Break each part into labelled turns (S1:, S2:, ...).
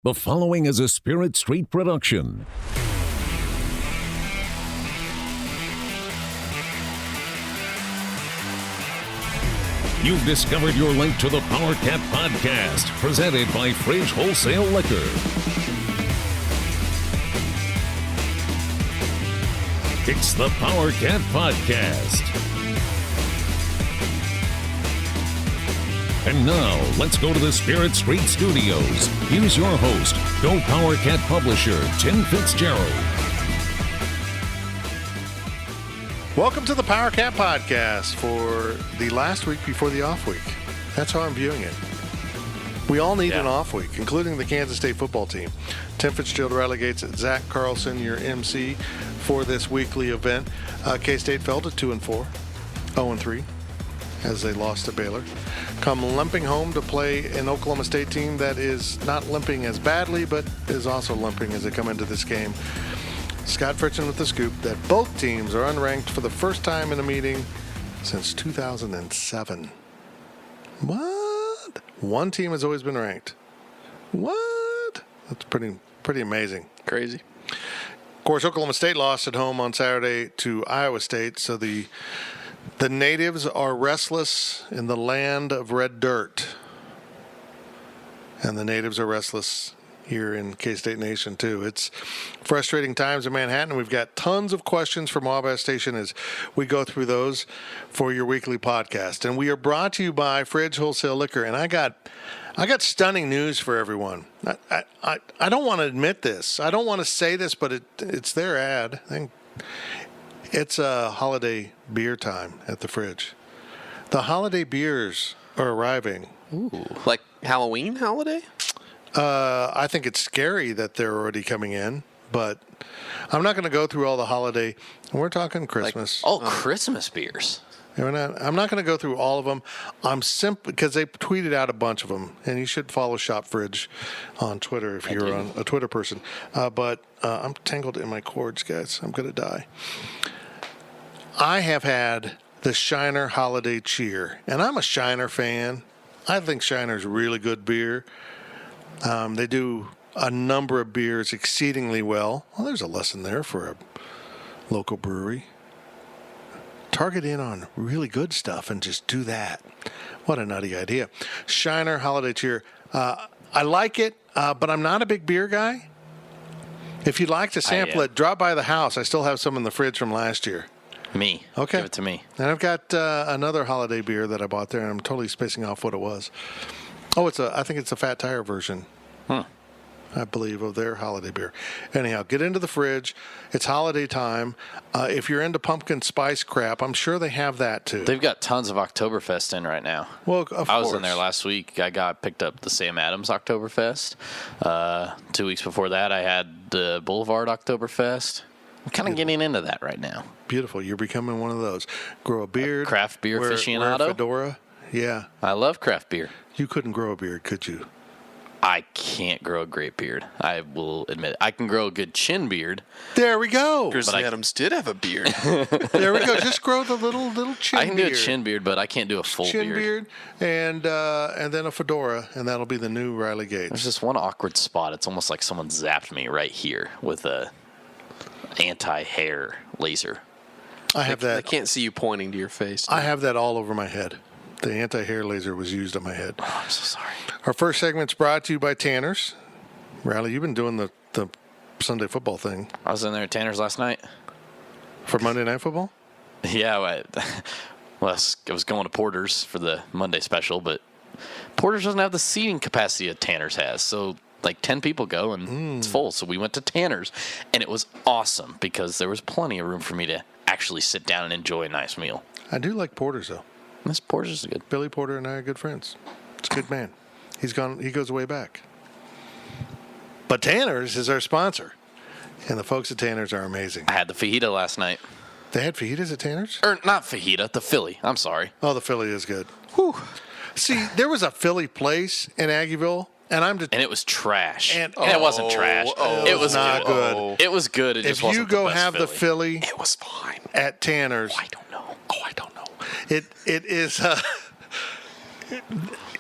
S1: The following is a Spirit Street production. You've discovered your link to the Powercat Podcast, presented by Fridge Wholesale Liquor. It's the Powercat Podcast. And now, let's go to the Spirit Street Studios. Here's your host, Go Powercat publisher, Tim Fitzgerald.
S2: Welcome to the Powercat Podcast for the last week before the off week. That's how I'm viewing it. We all need an off week, including the Kansas State football team. Tim Fitzgerald relegates Zach Carlson, your MC, for this weekly event. K-State fell to 2-4, 0-3, as they lost to Baylor. Come limping home to play an Oklahoma State team that is not limping as badly, but is also limping as they come into this game. Scott Fritchen with the scoop that both teams are unranked for the first time in a meeting since 2007. What? One team has always been ranked. What? That's pretty amazing.
S3: Crazy.
S2: Of course, Oklahoma State lost at home on Saturday to Iowa State, so the natives are restless in the land of red dirt. And the natives are restless here in K-State Nation, too. It's frustrating times in Manhattan. We've got tons of questions from Wabash Station as we go through those for your weekly podcast. And we are brought to you by Fridge Wholesale Liquor. And I got stunning news for everyone. I don't want to admit this. I don't want to say this, but it's their ad. It's a holiday beer time at the Fridge. The holiday beers are arriving.
S3: Ooh, like Halloween holiday?
S2: I think it's scary that they're already coming in, but I'm not going to go through all the holiday. We're talking Christmas.
S3: Christmas beers.
S2: I'm not going to go through all of them. I'm simply because they tweeted out a bunch of them, and you should follow Shop Fridge on Twitter if you're on a Twitter person. But I'm tangled in my cords, guys. I'm going to die. I have had the Shiner Holiday Cheer, and I'm a Shiner fan. I think Shiner's really good beer. They do a number of beers exceedingly well. Well, there's a lesson there for a local brewery. Target in on really good stuff and just do that. What a nutty idea. Shiner Holiday Cheer. I like it, but I'm not a big beer guy. If you'd like to sample it, drop by the house. I still have some in the fridge from last year.
S3: Me.
S2: Okay.
S3: Give it to me.
S2: And I've got another holiday beer that I bought there, and I'm totally spacing off what it was. Oh, I think it's a Fat Tire version. I believe, of their holiday beer. Anyhow, get into the fridge. It's holiday time. If you're into pumpkin spice crap, I'm sure they have that too.
S3: They've got tons of Oktoberfest in right now.
S2: Well, of course.
S3: I was in there last week. I picked up the Sam Adams Oktoberfest. 2 weeks before that, I had the Boulevard Oktoberfest. I'm kind of getting into that right now.
S2: Beautiful. You're becoming one of those. Grow a beard.
S3: Craft beer aficionado.
S2: Wear a fedora. Yeah.
S3: I love craft beer.
S2: You couldn't grow a beard, could you?
S3: I can't grow a great beard. I will admit it. I can grow a good chin beard.
S2: There we go.
S4: Grizzly Adams did have a beard.
S2: There we go. Just grow the little chin beard.
S3: I can do a chin beard, but I can't do a full
S2: chin beard. And then a fedora, and that'll be the new Riley Gates.
S3: There's this one awkward spot. It's almost like someone zapped me right here with a anti-hair laser.
S2: I have that.
S4: I can't see you pointing to your face.
S2: I have that all over my head. The anti-hair laser was used on my head.
S3: Oh, I'm so sorry.
S2: Our first segment's brought to you by Tanner's. Riley, you've been doing the Sunday football thing.
S3: I was in there at Tanner's last night.
S2: For Monday Night Football?
S3: Yeah, I was going to Porter's for the Monday special, but Porter's doesn't have the seating capacity that Tanner's has. So, 10 people go, and it's full. So we went to Tanner's, and it was awesome because there was plenty of room for me to actually sit down and enjoy a nice meal.
S2: I do like Porter's, though.
S3: This Porter's is good.
S2: Billy Porter and I are good friends. It's a good man. He goes way back. But Tanner's is our sponsor. And the folks at Tanner's are amazing.
S3: I had the fajita last night.
S2: They had fajitas at Tanner's?
S3: Or not fajita, the Philly. I'm sorry.
S2: Oh, the Philly is good. Whew. See, there was a Philly place in Aggieville, and it was trash.
S3: And it wasn't trash.
S2: It was not good.
S3: It was good. It just wasn't
S2: the best. If you go have
S3: Philly.
S2: the Philly,
S4: it was fine
S2: at Tanner's.
S4: I don't know.
S2: It is.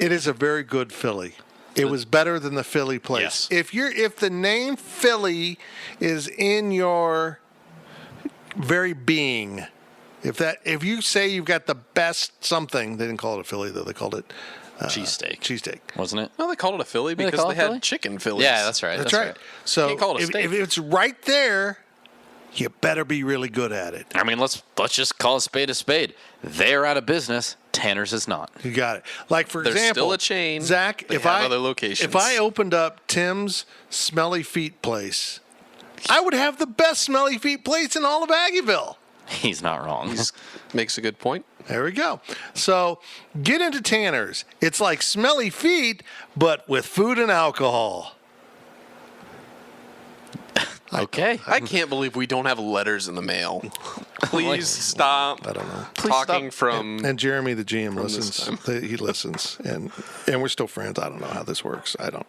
S2: It is a very good Philly. It was better than the Philly place.
S3: Yes.
S2: If the name Philly is in your very being, if you say you've got the best something, they didn't call it a Philly though, they called it
S3: cheesesteak.
S2: Cheesesteak.
S3: Wasn't it?
S4: No, they called it a Philly
S3: They
S4: because
S3: call
S4: they
S3: it
S4: had
S3: Philly?
S4: chicken Phillies.
S3: Yeah, that's right.
S2: That's right. So
S4: Can't call it a steak.
S2: if it's right there, you better be really good at it.
S3: I mean, let's just call a spade a spade. They're out of business. Tanner's is not.
S2: You got it. Like, for
S4: There's
S2: example,
S4: still a chain.
S2: Zach,
S4: They
S2: if
S4: have other locations.
S2: if I opened up Tim's Smelly Feet place, I would have the best Smelly Feet place in all of Aggieville.
S3: He's not wrong.
S4: Makes a good point.
S2: There we go. So get into Tanner's. It's like Smelly Feet, but with food and alcohol.
S3: Okay.
S4: I can't believe we don't have letters in the mail. Please stop
S2: I don't know.
S4: talking from.
S2: And Jeremy, the GM,
S4: this
S2: listens. He listens, and we're still friends. I don't know how this works. I don't.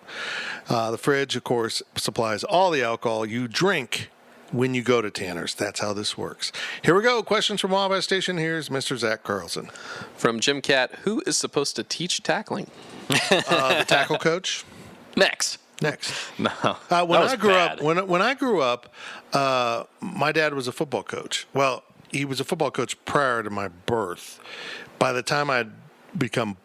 S2: The fridge, of course, supplies all the alcohol you drink when you go to Tanner's. That's how this works. Here we go. Questions from Wildcat Station. Here's Mr. Zach Carlson.
S4: From Jim Cat, who is supposed to teach tackling?
S2: The tackle coach.
S3: Next.
S2: When I grew up, my dad was a football coach. Well, he was a football coach prior to my birth. By the time I'd become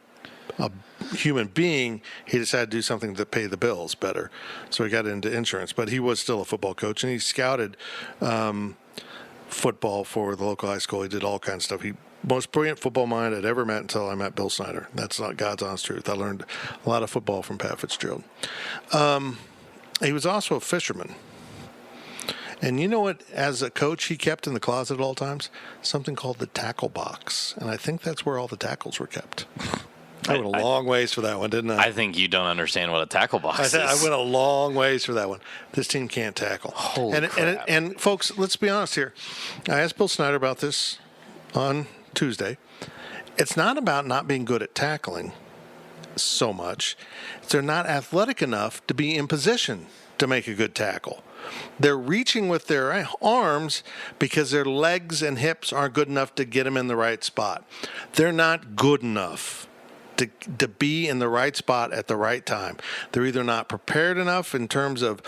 S2: a human being, he decided to do something to pay the bills better. So he got into insurance. But he was still a football coach, and he scouted football for the local high school. He did all kinds of stuff. He most brilliant football mind I'd ever met until I met Bill Snyder. That's not God's honest truth. I learned a lot of football from Pat Fitzgerald. He was also a fisherman. And you know what, as a coach, he kept in the closet at all times? Something called the tackle box. And I think that's where all the tackles were kept. I went a long ways for that one, didn't I?
S3: I think you don't understand what a tackle box is.
S2: I went a long ways for that one. This team can't tackle.
S3: Holy crap.
S2: And folks, let's be honest here. I asked Bill Snyder about this on Tuesday. It's not about not being good at tackling so much. They're not athletic enough to be in position to make a good tackle. They're reaching with their arms because their legs and hips aren't good enough to get them in the right spot. They're not good enough to be in the right spot at the right time. They're either not prepared enough in terms of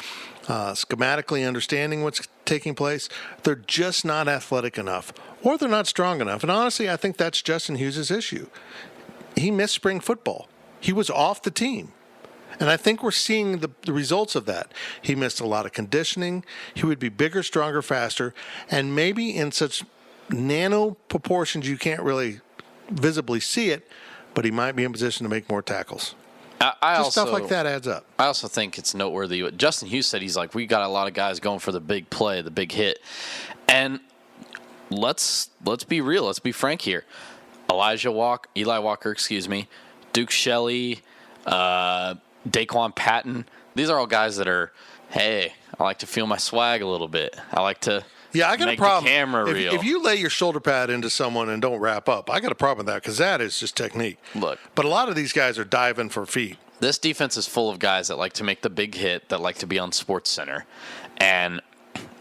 S2: schematically understanding what's taking place. They're just not athletic enough, or they're not strong enough. And honestly, I think that's Justin Hughes' issue. He missed spring football. He was off the team. And I think we're seeing the results of that. He missed a lot of conditioning. He would be bigger, stronger, faster, and maybe in such nano proportions you can't really visibly see it, but he might be in position to make more tackles. Stuff like that adds up.
S3: I also think it's noteworthy. Justin Hughes said he's like, we got a lot of guys going for the big play, the big hit. And let's be real. Let's be frank here. Eli Walker, Duke Shelley, Daquan Patton. These are all guys that are, hey, I like to feel my swag a little bit. I like to
S2: I got
S3: make
S2: a problem.
S3: The camera real.
S2: If you lay your shoulder pad into someone and don't wrap up, I got a problem with that because that is just technique.
S3: Look.
S2: But a lot of these guys are diving for feet.
S3: This defense is full of guys that like to make the big hit, that like to be on Sports Center. And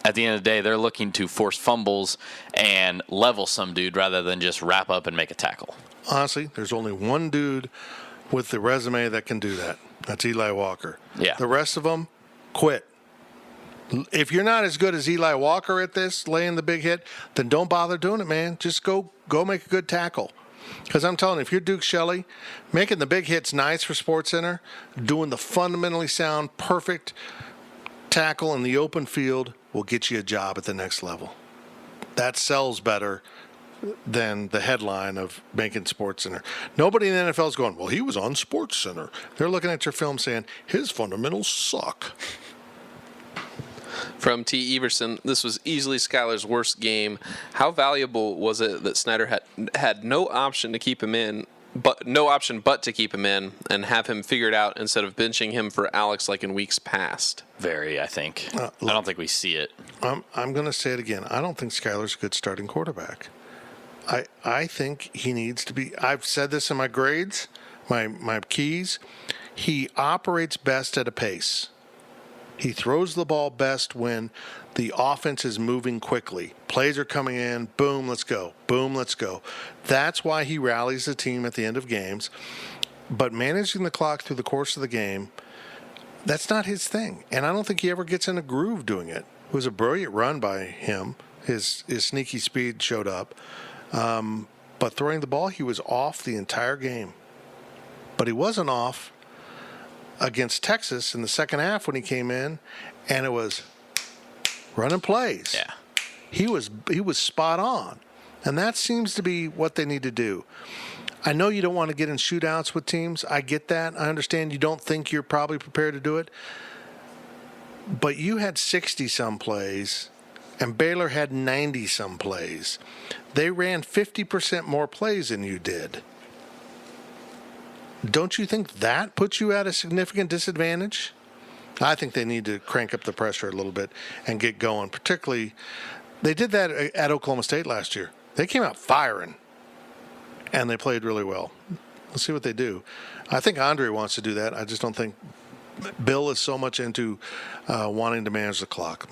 S3: at the end of the day, they're looking to force fumbles and level some dude rather than just wrap up and make a tackle.
S2: Honestly, there's only one dude with the resume that can do that. That's Eli Walker.
S3: Yeah.
S2: The rest of them, quit. If you're not as good as Eli Walker at this, laying the big hit, then don't bother doing it, man. Just go make a good tackle. Because I'm telling you, if you're Duke Shelley, making the big hits nice for SportsCenter, doing the fundamentally sound, perfect tackle in the open field will get you a job at the next level. That sells better than the headline of making SportsCenter. Nobody in the NFL is going, well, he was on SportsCenter. They're looking at your film saying, his fundamentals suck.
S4: From T. Everson, this was easily Skyler's worst game. How valuable was it that Snyder had no option to keep him in, but to keep him in and have him figured out instead of benching him for Alex like in weeks past?
S3: Very, I think. I don't think we see it.
S2: I'm going to say it again. I don't think Skyler's a good starting quarterback. I think he needs to be. I've said this in my grades, my keys. He operates best at a pace. He throws the ball best when the offense is moving quickly. Plays are coming in. Boom, let's go. Boom, let's go. That's why he rallies the team at the end of games. But managing the clock through the course of the game, that's not his thing. And I don't think he ever gets in a groove doing it. It was a brilliant run by him. His sneaky speed showed up. But throwing the ball, he was off the entire game. But he wasn't off against Texas in the second half when he came in, and it was running plays.
S3: Yeah.
S2: He was spot on. And that seems to be what they need to do. I know you don't want to get in shootouts with teams. I get that. I understand you don't think you're probably prepared to do it. But you had 60-some plays, and Baylor had 90-some plays. They ran 50% more plays than you did. Don't you think that puts you at a significant disadvantage? I think they need to crank up the pressure a little bit and get going. Particularly, they did that at Oklahoma State last year. They came out firing, and they played really well. Let's see what they do. I think Andre wants to do that. I just don't think Bill is so much into wanting to manage the clock.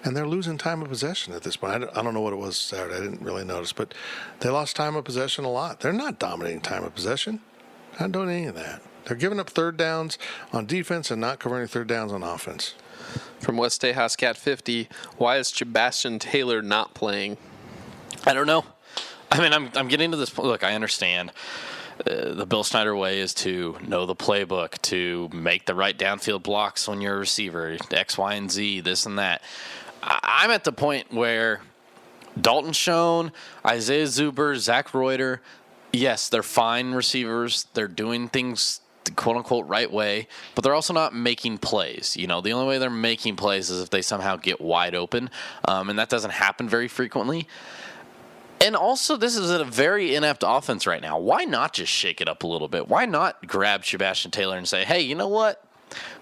S2: And they're losing time of possession at this point. I don't know what it was Saturday. I didn't really notice. But they lost time of possession a lot. They're not dominating time of possession. Not doing any of that. They're giving up third downs on defense and not converting third downs on offense.
S4: From West Tejas Cat 50, why is Sebastian Taylor not playing?
S3: I don't know. I mean, I'm getting to this point. Look, I understand. The Bill Snyder way is to know the playbook, to make the right downfield blocks when you're a receiver, X, Y, and Z, this and that. I'm at the point where Dalton Schoen, Isaiah Zuber, Zach Reuter, yes, they're fine receivers. They're doing things the quote-unquote right way, but they're also not making plays. You know, the only way they're making plays is if they somehow get wide open, and that doesn't happen very frequently. And also, this is a very inept offense right now. Why not just shake it up a little bit? Why not grab Sebastian Taylor and say, hey, you know what?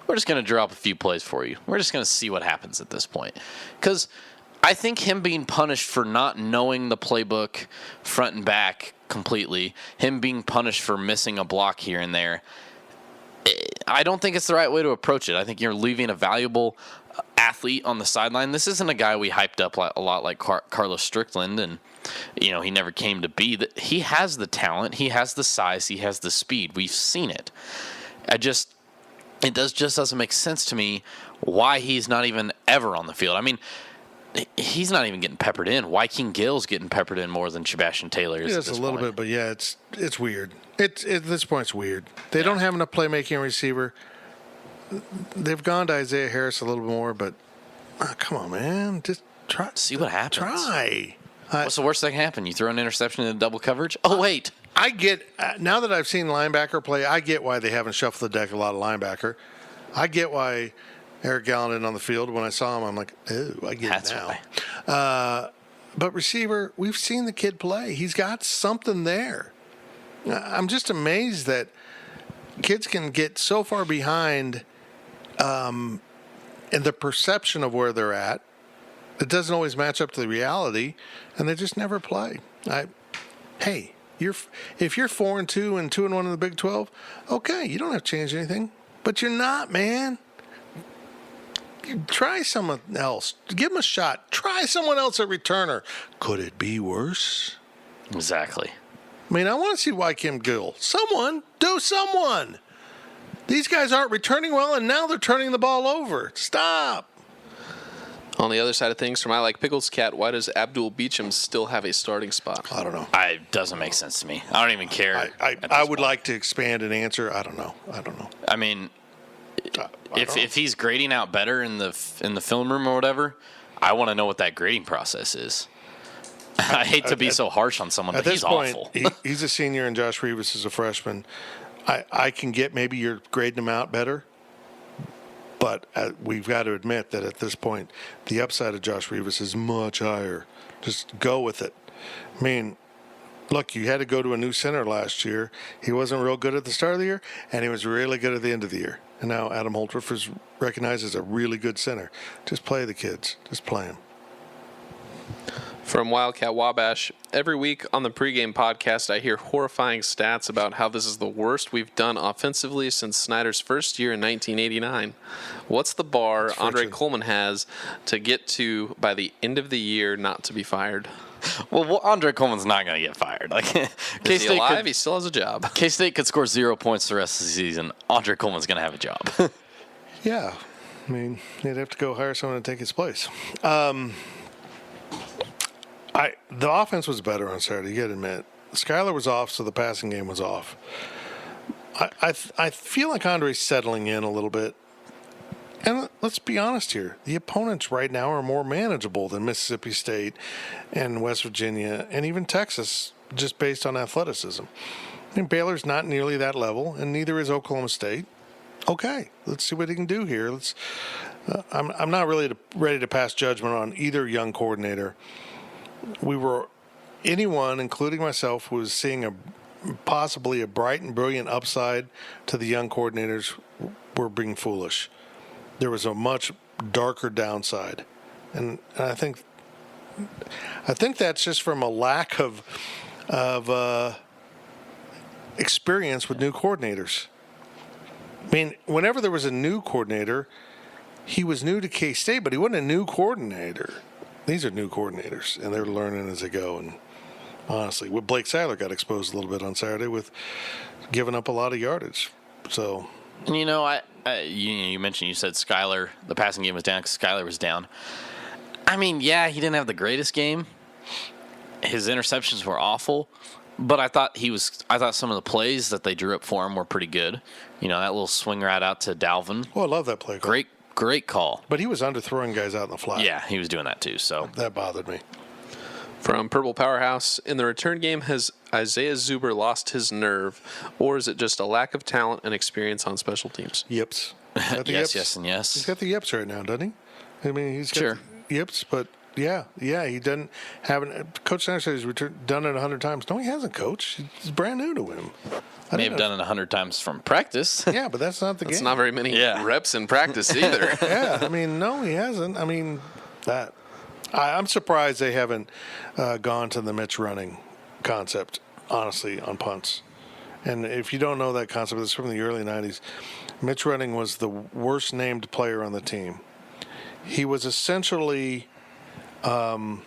S3: We're just going to drop a few plays for you. We're just going to see what happens at this point. Because I think him being punished for not knowing the playbook front and back completely, him being punished for missing a block here and there, I don't think it's the right way to approach it. I think you're leaving a valuable athlete on the sideline. This isn't a guy we hyped up a lot like Carlos Strickland, and you know he never came to be. He has the talent, he has the size, he has the speed. We've seen it. It just doesn't make sense to me why he's not even ever on the field. I mean, he's not even getting peppered in. Wyking Gill's getting peppered in more than Sebastian Taylor is.
S2: Yes, a little bit, but yeah, it's weird. At this point, it's weird. They don't have enough playmaking receiver. They've gone to Isaiah Harris a little more, but come on, man, just try.
S3: See what happens.
S2: Try.
S3: What's the worst that can happen? You throw an interception in double coverage? Oh, wait.
S2: I get, now that I've seen linebacker play, I get why they haven't shuffled the deck a lot of linebacker. I get why Eric Gallen isn't on the field. When I saw him, I'm like, oh, I get
S3: That's
S2: it now.
S3: Why.
S2: But receiver, we've seen the kid play. He's got something there. I'm just amazed that kids can get so far behind in the perception of where they're at. It doesn't always match up to the reality, and they just never play. Hey, if you're 4-2 and 2-1 in the Big 12, okay, you don't have to change anything. But you're not, man. Try someone else. Give them a shot. Try someone else at returner. Could it be worse?
S3: Exactly.
S2: I mean, I want to see Wyking Gill. Someone. Do someone. These guys aren't returning well, and now they're turning the ball over. Stop.
S4: On the other side of things, from I Like Pickles Cat, why does Abdul Beecham still have a starting spot?
S2: I don't know.
S3: It doesn't make sense to me. I don't even care.
S2: I would like to expand and answer. I don't know.
S3: I mean, if he's grading out better in the film room or whatever, I want to know what that grading process is. I hate to be so harsh on someone, but he's awful.
S2: He's a senior and Josh Rivas is a freshman. I can get maybe you're grading him out better, but we've got to admit that at this point, the upside of Josh Rivas is much higher. Just go with it. I mean, look, you had to go to a new center last year. He wasn't real good at the start of the year, and he was really good at the end of the year. And now Adam Holtruff is recognized as a really good center. Just play the kids. Just play them.
S4: From Wildcat Wabash, every week on the pregame podcast, I hear horrifying stats about how this is the worst we've done offensively since Snyder's first year in 1989. What's the bar Andre Coleman has to get to by the end of the year not to be fired?
S3: Well, Andre Coleman's not going to get fired. Like,
S4: Is he alive? He still has a job.
S3: K-State could score 0 points the rest of the season. Andre Coleman's going to have a job.
S2: Yeah. I mean, they'd have to go hire someone to take his place. The offense was better on Saturday, you got to admit. Skyler was off, so the passing game was off. I feel like Andre's settling in a little bit. And let's be honest here. The opponents right now are more manageable than Mississippi State and West Virginia and even Texas, just based on athleticism. I mean, Baylor's not nearly that level, and neither is Oklahoma State. Okay, let's see what he can do here. I'm not really ready to pass judgment on either young coordinator. Anyone, including myself, was seeing possibly a bright and brilliant upside to the young coordinators were being foolish. There was a much darker downside, and I think that's just from a lack of experience with new coordinators. I mean, whenever there was a new coordinator, he was new to K-State, but he wasn't a new coordinator. These are new coordinators, and they're learning as they go. And honestly, Blake Seiler got exposed a little bit on Saturday with giving up a lot of yardage. So.
S3: And you mentioned, you said Skyler, the passing game was down because Skyler was down. I mean, yeah, he didn't have the greatest game. His interceptions were awful, but I thought some of the plays that they drew up for him were pretty good. That little swing right out to Dalvin.
S2: Oh, I love that play call.
S3: Great call.
S2: But he was underthrowing guys out in the flat.
S3: Yeah, he was doing that too. So
S2: that bothered me.
S4: From Purple Powerhouse, in the return game, has Isaiah Zuber lost his nerve, or is it just a lack of talent and experience on special teams?
S2: Yips.
S3: Yes, and yes.
S2: He's got the yips right now, doesn't he? I mean, he's got
S3: Sure.
S2: the yips, but yeah, he doesn't have Coach Snyder said he's done it 100 times. No, he hasn't, Coach. It's brand new to him.
S3: May have done it 100 times from practice.
S2: Yeah, but that's not the game.
S4: It's not very many reps in practice either.
S2: Yeah, I mean, no, he hasn't. I mean, I'm surprised they haven't gone to the Mitch running concept, honestly, on punts. And if you don't know that concept, it's from the early 90s. Mitch Running was the worst named player on the team. He was essentially Zach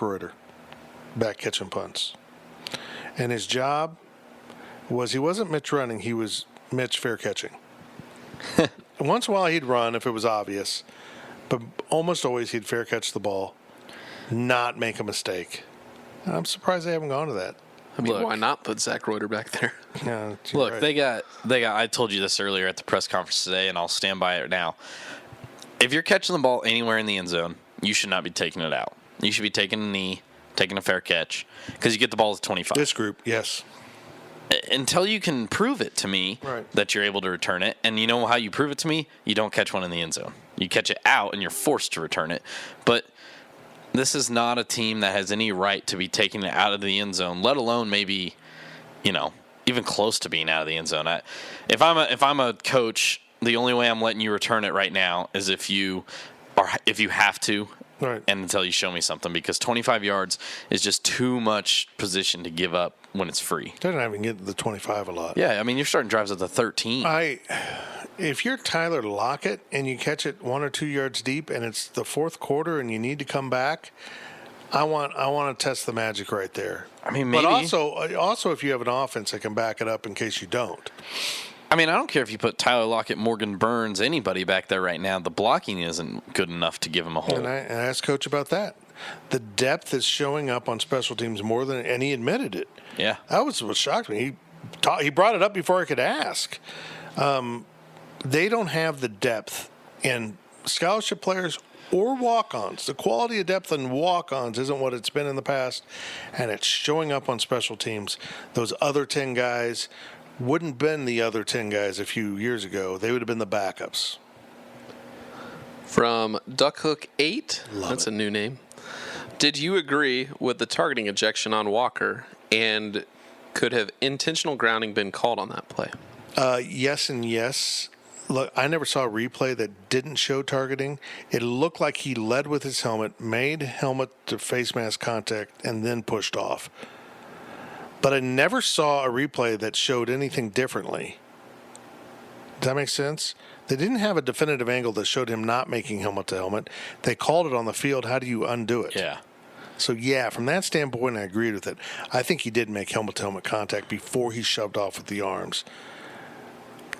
S2: Reuter, back catching punts. And his job was, he wasn't Mitch Running, he was Mitch fair catching. Once in a while he'd run if it was obvious, but almost always he'd fair catch the ball, not make a mistake. I'm surprised they haven't gone to that.
S4: I mean, why not put Zach Reuter back there?
S2: Yeah,
S3: Look,
S2: right.
S3: they got. I told you this earlier at the press conference today, and I'll stand by it now. If you're catching the ball anywhere in the end zone, you should not be taking it out. You should be taking a knee, taking a fair catch, because you get the ball at 25.
S2: This group, yes.
S3: Until you can prove it to me that you're able to return it, and you know how you prove it to me? You don't catch one in the end zone. You catch it out, and you're forced to return it. But this is not a team that has any right to be taking it out of the end zone, let alone maybe, even close to being out of the end zone. If I'm a coach, the only way I'm letting you return it right now is if you have to.
S2: Right.
S3: And until you show me something, because 25 yards is just too much position to give up when it's free.
S2: Doesn't even get to the 25 a lot.
S3: Yeah, I mean, you're starting drives at the 13.
S2: If you're Tyler Lockett and you catch it 1 or 2 yards deep and it's the fourth quarter and you need to come back, I want to test the magic right there.
S3: I mean, maybe.
S2: But also if you have an offense that can back it up in case you don't.
S3: I mean, I don't care if you put Tyler Lockett, Morgan Burns, anybody back there right now. The blocking isn't good enough to give him a hole.
S2: And I asked Coach about that. The depth is showing up on special teams more than, and he admitted it.
S3: Yeah.
S2: That was what shocked me. He brought it up before I could ask. They don't have the depth in scholarship players or walk-ons. The quality of depth in walk-ons isn't what it's been in the past, and it's showing up on special teams. Those other 10 guys wouldn't have been the other 10 guys a few years ago. They would have been the backups.
S4: From Duckhook8, that's a new name. Did you agree with the targeting ejection on Walker, and could have intentional grounding been called on that play?
S2: Yes and yes. Look, I never saw a replay that didn't show targeting. It looked like he led with his helmet, made helmet to face mask contact, and then pushed off. But I never saw a replay that showed anything differently. Does that make sense? They didn't have a definitive angle that showed him not making helmet to helmet. They called it on the field. How do you undo it?
S3: Yeah.
S2: So, yeah, from that standpoint, I agreed with it. I think he did make helmet-to-helmet contact before he shoved off with the arms.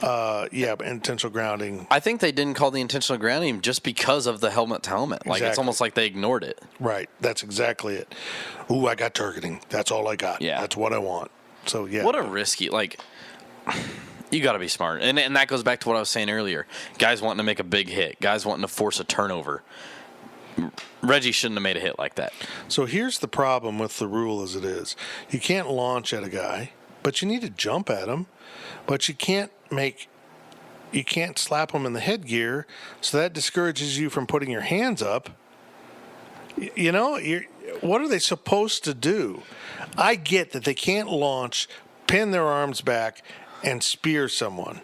S2: But intentional grounding.
S3: I think they didn't call the intentional grounding just because of the helmet-to-helmet. Like, It's almost like they ignored it.
S2: Right. That's exactly it. Ooh, I got targeting. That's all I got.
S3: Yeah.
S2: That's what I want. So, yeah.
S3: What a risky, you got to be smart. And that goes back to what I was saying earlier. Guys wanting to make a big hit. Guys wanting to force a turnover. Reggie shouldn't have made a hit like that.
S2: So here's the problem with the rule as it is. You can't launch at a guy, but you need to jump at him. But you can't slap him in the headgear, so that discourages you from putting your hands up. What are they supposed to do? I get that they can't launch, pin their arms back, and spear someone.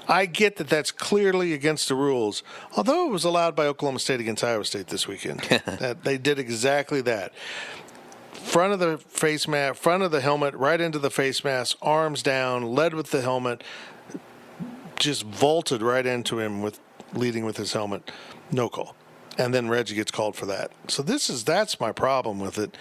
S2: I get that that's clearly against the rules, although it was allowed by Oklahoma State against Iowa State this weekend. That they did exactly that. Front of the face mask, front of the helmet, right into the face mask, arms down, led with the helmet, just vaulted right into him leading with his helmet. No call. And then Reggie gets called for that. So that's my problem with it.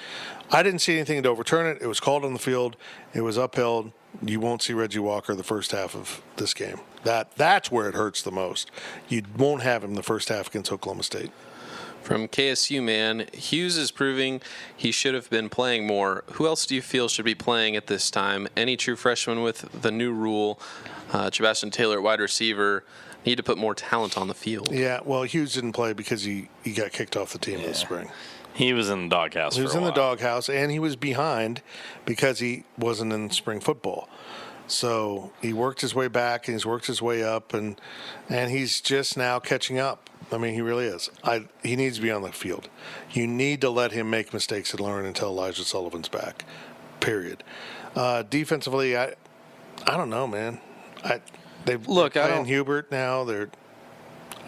S2: I didn't see anything to overturn it. It was called on the field. It was upheld. You won't see Reggie Walker the first half of this game. That's where it hurts the most. You won't have him the first half against Oklahoma State.
S4: From KSU, man, Hughes is proving he should have been playing more. Who else do you feel should be playing at this time? Any true freshman with the new rule? Sebastian Taylor at wide receiver. Need to put more talent on the field.
S2: Yeah, well, Hughes didn't play because he got kicked off the team this spring.
S3: He was in the doghouse.
S2: He was in the doghouse, and he was behind because he wasn't in spring football. So he worked his way back, and he's worked his way up, and he's just now catching up. I mean, he really is. He needs to be on the field. You need to let him make mistakes and learn until Elijah Sullivan's back, period. Defensively, I don't know, man. They're playing Hubert now.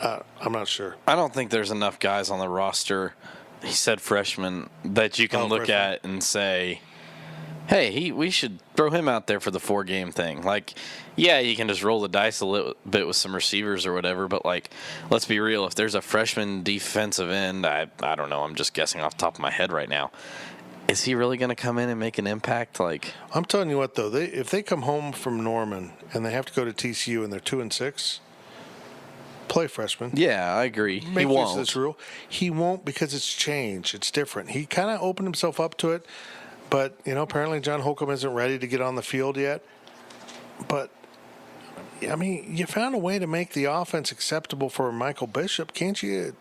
S2: I'm not sure.
S3: I don't think there's enough guys on the roster. He said freshmen that you can look at and say, hey, we should throw him out there for the 4-game thing. Like, yeah, you can just roll the dice a little bit with some receivers or whatever, but, let's be real. If there's a freshman defensive end, I don't know. I'm just guessing off the top of my head right now. Is he really going to come in and make an impact?
S2: I'm telling you what, though. If they come home from Norman and they have to go to TCU and they're 2-6, play freshman.
S3: Yeah, I agree.
S2: Make use of this rule. He won't because it's changed. It's different. He kind of opened himself up to it, but apparently John Holcomb isn't ready to get on the field yet. But I mean, you found a way to make the offense acceptable for Michael Bishop. Can't you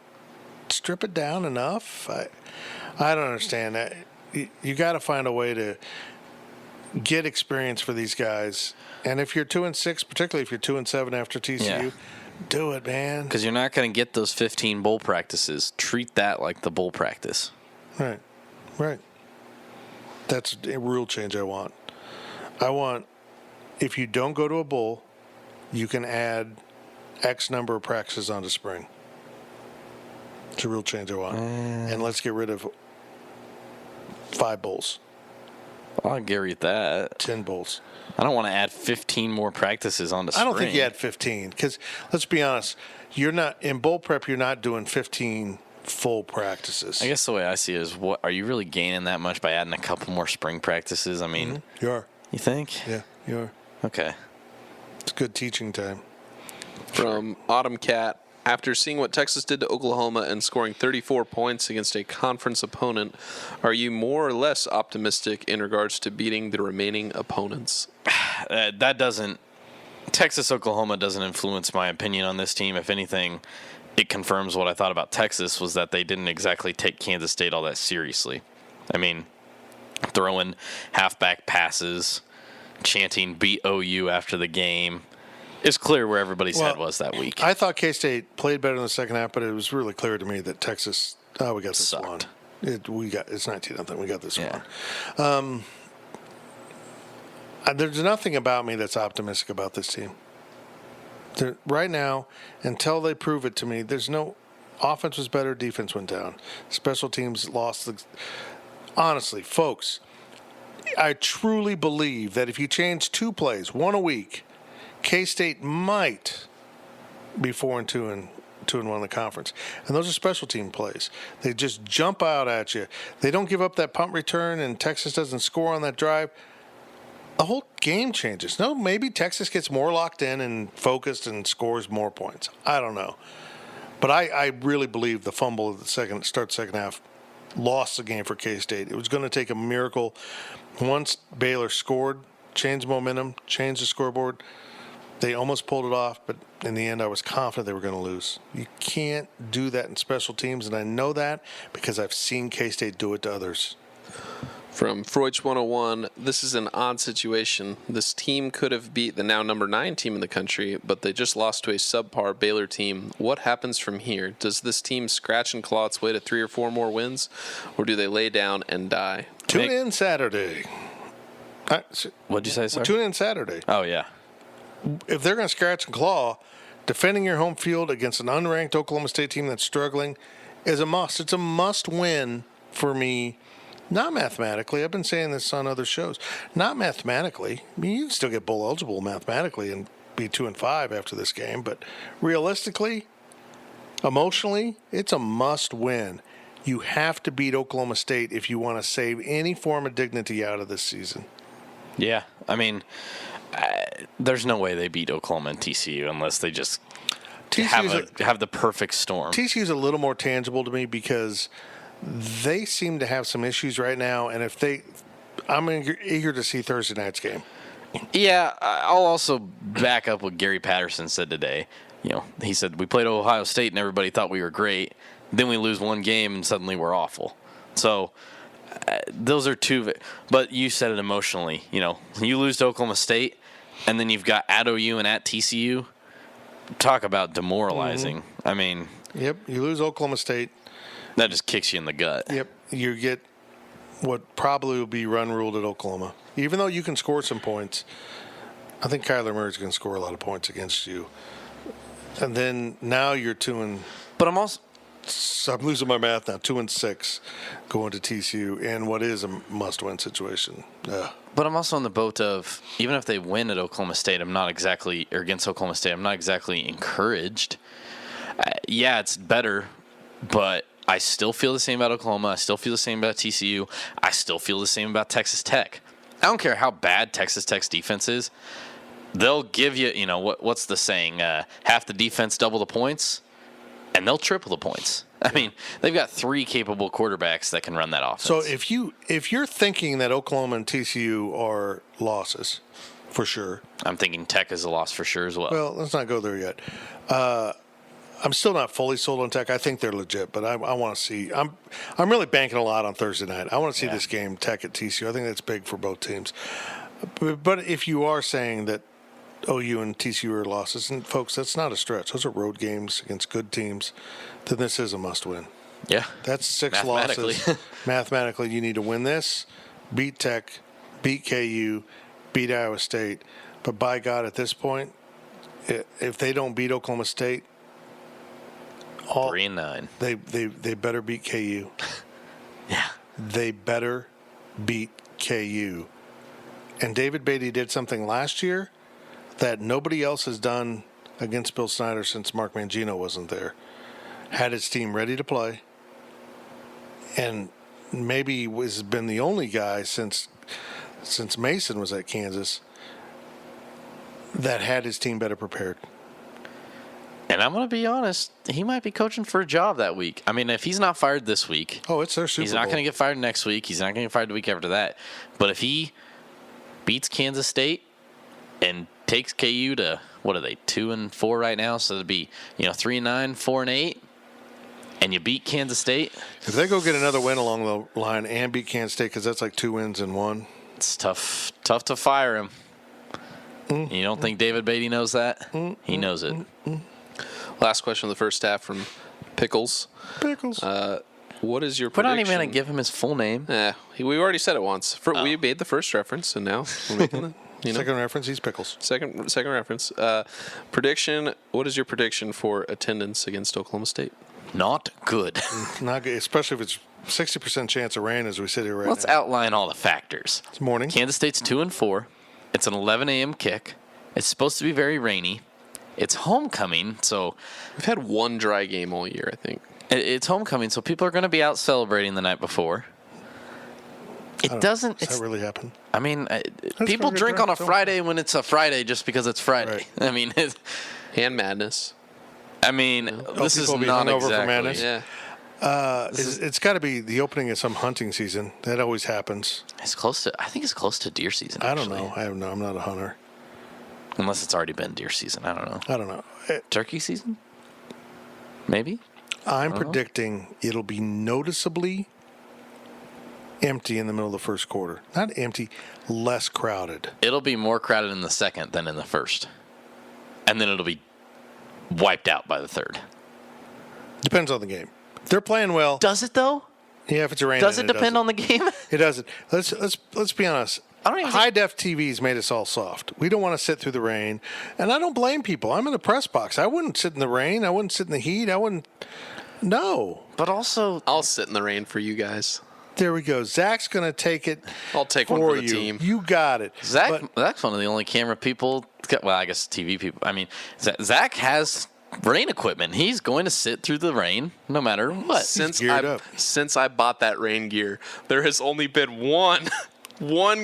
S2: strip it down enough? I don't understand that. You got to find a way to get experience for these guys. And if you're 2-6, particularly if you're 2-7 after TCU, do it, man.
S3: Because you're not going to get those 15 bowl practices. Treat that like the bowl practice.
S2: Right. That's a rule change I want. If you don't go to a bowl, you can add X number of practices onto spring. It's a rule change I want. And let's get rid of 5 bowls.
S3: I'll agree with that.
S2: 10 bowls.
S3: I don't want to add 15 more practices onto spring.
S2: I don't think you add 15 because, let's be honest, you're not in bowl prep. You're not doing 15 full practices.
S3: I guess the way I see it is, what are you really gaining that much by adding a couple more spring practices? I mean,
S2: you are.
S3: You think?
S2: Yeah, you are.
S3: Okay.
S2: It's good teaching time.
S4: From Autumn Cat. After seeing what Texas did to Oklahoma and scoring 34 points against a conference opponent, are you more or less optimistic in regards to beating the remaining opponents?
S3: Texas-Oklahoma doesn't influence my opinion on this team. If anything, it confirms what I thought about Texas, was that they didn't exactly take Kansas State all that seriously. I mean, throwing halfback passes, chanting beat OU after the game. It's clear where everybody's head was that week.
S2: I thought K-State played better in the second half, but it was really clear to me that Texas, we got this
S3: sucked.
S2: one. It's 19-0. We got this one. There's nothing about me that's optimistic about this team. Right now, until they prove it to me, there's no offense was better, defense went down. Special teams lost. Honestly, folks, I truly believe that if you change 2 plays, 1 a week, K-State might be 4-2 and 2-1 in the conference. And those are special team plays. They just jump out at you. They don't give up that punt return, and Texas doesn't score on that drive. The whole game changes. No, maybe Texas gets more locked in and focused and scores more points. I don't know. But I really believe the fumble at the second half lost the game for K-State. It was going to take a miracle. Once Baylor scored, changed momentum, changed the scoreboard, they almost pulled it off, but in the end, I was confident they were going to lose. You can't do that in special teams, and I know that because I've seen K-State do it to others.
S4: From Freud's 101, this is an odd situation. This team could have beat the now number 9 team in the country, but they just lost to a subpar Baylor team. What happens from here? Does this team scratch and claw its way to 3 or 4 more wins, or do they lay down and die?
S2: Tune in Saturday.
S3: What'd you say, sir?
S2: Tune in Saturday.
S3: Oh, yeah.
S2: If they're going to scratch and claw, defending your home field against an unranked Oklahoma State team that's struggling is a must. It's a must win for me. Not mathematically. I've been saying this on other shows. Not mathematically. I mean, you can still get bowl eligible mathematically and be 2-5 after this game, but realistically, emotionally, it's a must win. You have to beat Oklahoma State if you want to save any form of dignity out of this season.
S3: Yeah, I mean, there's no way they beat Oklahoma and TCU unless they just have the perfect storm.
S2: TCU's a little more tangible to me because they seem to have some issues right now, and I'm eager to see Thursday night's game.
S3: Yeah, I'll also back up what Gary Patterson said today. He said we played Ohio State and everybody thought we were great. Then we lose one game and suddenly we're awful. So those are two. But you said it emotionally. You lose to Oklahoma State, and then you've got at OU and at TCU. Talk about demoralizing. Mm-hmm. I mean.
S2: Yep, you lose Oklahoma State.
S3: That just kicks you in the gut.
S2: Yep, you get what probably will be run ruled at Oklahoma. Even though you can score some points, I think Kyler Murray's going to score a lot of points against you. And then now you're 2-.
S3: But I'm
S2: losing my math now. 2-6 going to TCU in what is a must-win situation.
S3: But I'm also on the boat of even if they win at Oklahoma State, against Oklahoma State, I'm not exactly encouraged. Yeah, it's better, but I still feel the same about Oklahoma. I still feel the same about TCU. I still feel the same about Texas Tech. I don't care how bad Texas Tech's defense is. They'll give you, what's the saying? Half the defense, double the points, and they'll triple the points. I mean, they've got 3 capable quarterbacks that can run that offense.
S2: So if you're thinking that Oklahoma and TCU are losses, for sure.
S3: I'm thinking Tech is a loss for sure as well.
S2: Well, let's not go there yet. I'm still not fully sold on Tech. I think they're legit, but I want to see. I'm really banking a lot on Thursday night. I want to see this game, Tech at TCU. I think that's big for both teams. But if you are saying that OU and TCU are losses, and folks, that's not a stretch. Those are road games against good teams. Then this is a must-win.
S3: Yeah,
S2: that's 6 losses. Mathematically, you need to win this, beat Tech, beat KU, beat Iowa State. But by God, at this point, if they don't beat Oklahoma State,
S3: 3-9.
S2: They better beat KU.
S3: Yeah.
S2: They better beat KU. And David Beatty did something last year that nobody else has done against Bill Snyder since Mark Mangino wasn't there. Had his team ready to play. And maybe has been the only guy since Mason was at Kansas that had his team better prepared.
S3: And I'm going to be honest, he might be coaching for a job that week. I mean, if he's not fired this week.
S2: Oh, it's their Super Bowl.
S3: He's not going to get fired next week. He's not going to get fired the week after that. But if he beats Kansas State and takes KU to, what are they, 2-4 right now? So it'd be, 3-9, 4-8. And you beat Kansas State.
S2: If they go get another win along the line and beat Kansas State, because that's like 2 wins in 1.
S3: It's tough to fire him. You don't think David Beatty knows that? He knows it.
S4: Last question of the first half from Pickles. What is your prediction?
S3: We're not even going to give him his full name.
S4: We already said it once. We made the first reference, and now we're making the
S2: second reference. He's Pickles.
S4: Second reference. Prediction. What is your prediction for attendance against Oklahoma State?
S3: Not good.
S2: Not good, especially if it's 60% chance of rain as we sit here
S3: Let's outline all the factors.
S2: It's morning.
S3: Kansas State's 2-4. It's an 11 a.m. kick. It's supposed to be very rainy. It's homecoming, so
S4: We've had one dry game all year, I think.
S3: it's homecoming, so people are going to be out celebrating the night before. Does
S2: that really happen?
S3: I mean,
S2: gonna
S3: people
S2: get
S3: drink
S2: drunk
S3: on a
S2: so
S3: Friday when it's a Friday just because it's Friday.
S2: Right.
S3: I mean,
S4: And madness.
S3: this is
S2: people be
S3: not
S2: hungover for
S3: exactly.
S2: madness?
S4: Yeah.
S2: It's got to be the opening of some hunting season. That always happens.
S3: It's close to. I think it's close to deer season.
S2: I don't
S3: actually.
S2: know. I'm not a hunter.
S3: Unless it's already been deer season. I don't know.
S2: I don't know.
S3: Turkey season? Maybe.
S2: I'm predicting it'll be noticeably empty in the middle of the first quarter. Not empty, less crowded.
S3: It'll be more crowded in the second than in the first, and then it'll be wiped out by the third.
S2: Depends on the game. If they're playing well,
S3: Does it though?
S2: yeah. If it's raining,
S3: Does it depend on the game?
S2: It doesn't. Let's be honest.
S3: I don't even
S2: High def TVs made us all soft. We don't want to sit through the rain, and I don't blame people. I'm in the press box. I wouldn't sit in the rain. I wouldn't sit in the heat. I wouldn't. No.
S3: But also,
S4: I'll sit in the rain for you guys.
S2: There we go. Zach's going to take it.
S4: I'll take one for the
S2: you.
S4: team.
S2: You got it.
S3: Zach's one of the only camera people. Well, I guess TV people. I mean, Zach has rain equipment. He's going to sit through the rain no matter what.
S4: Since
S2: geared up.
S4: I bought that rain gear, there has only been one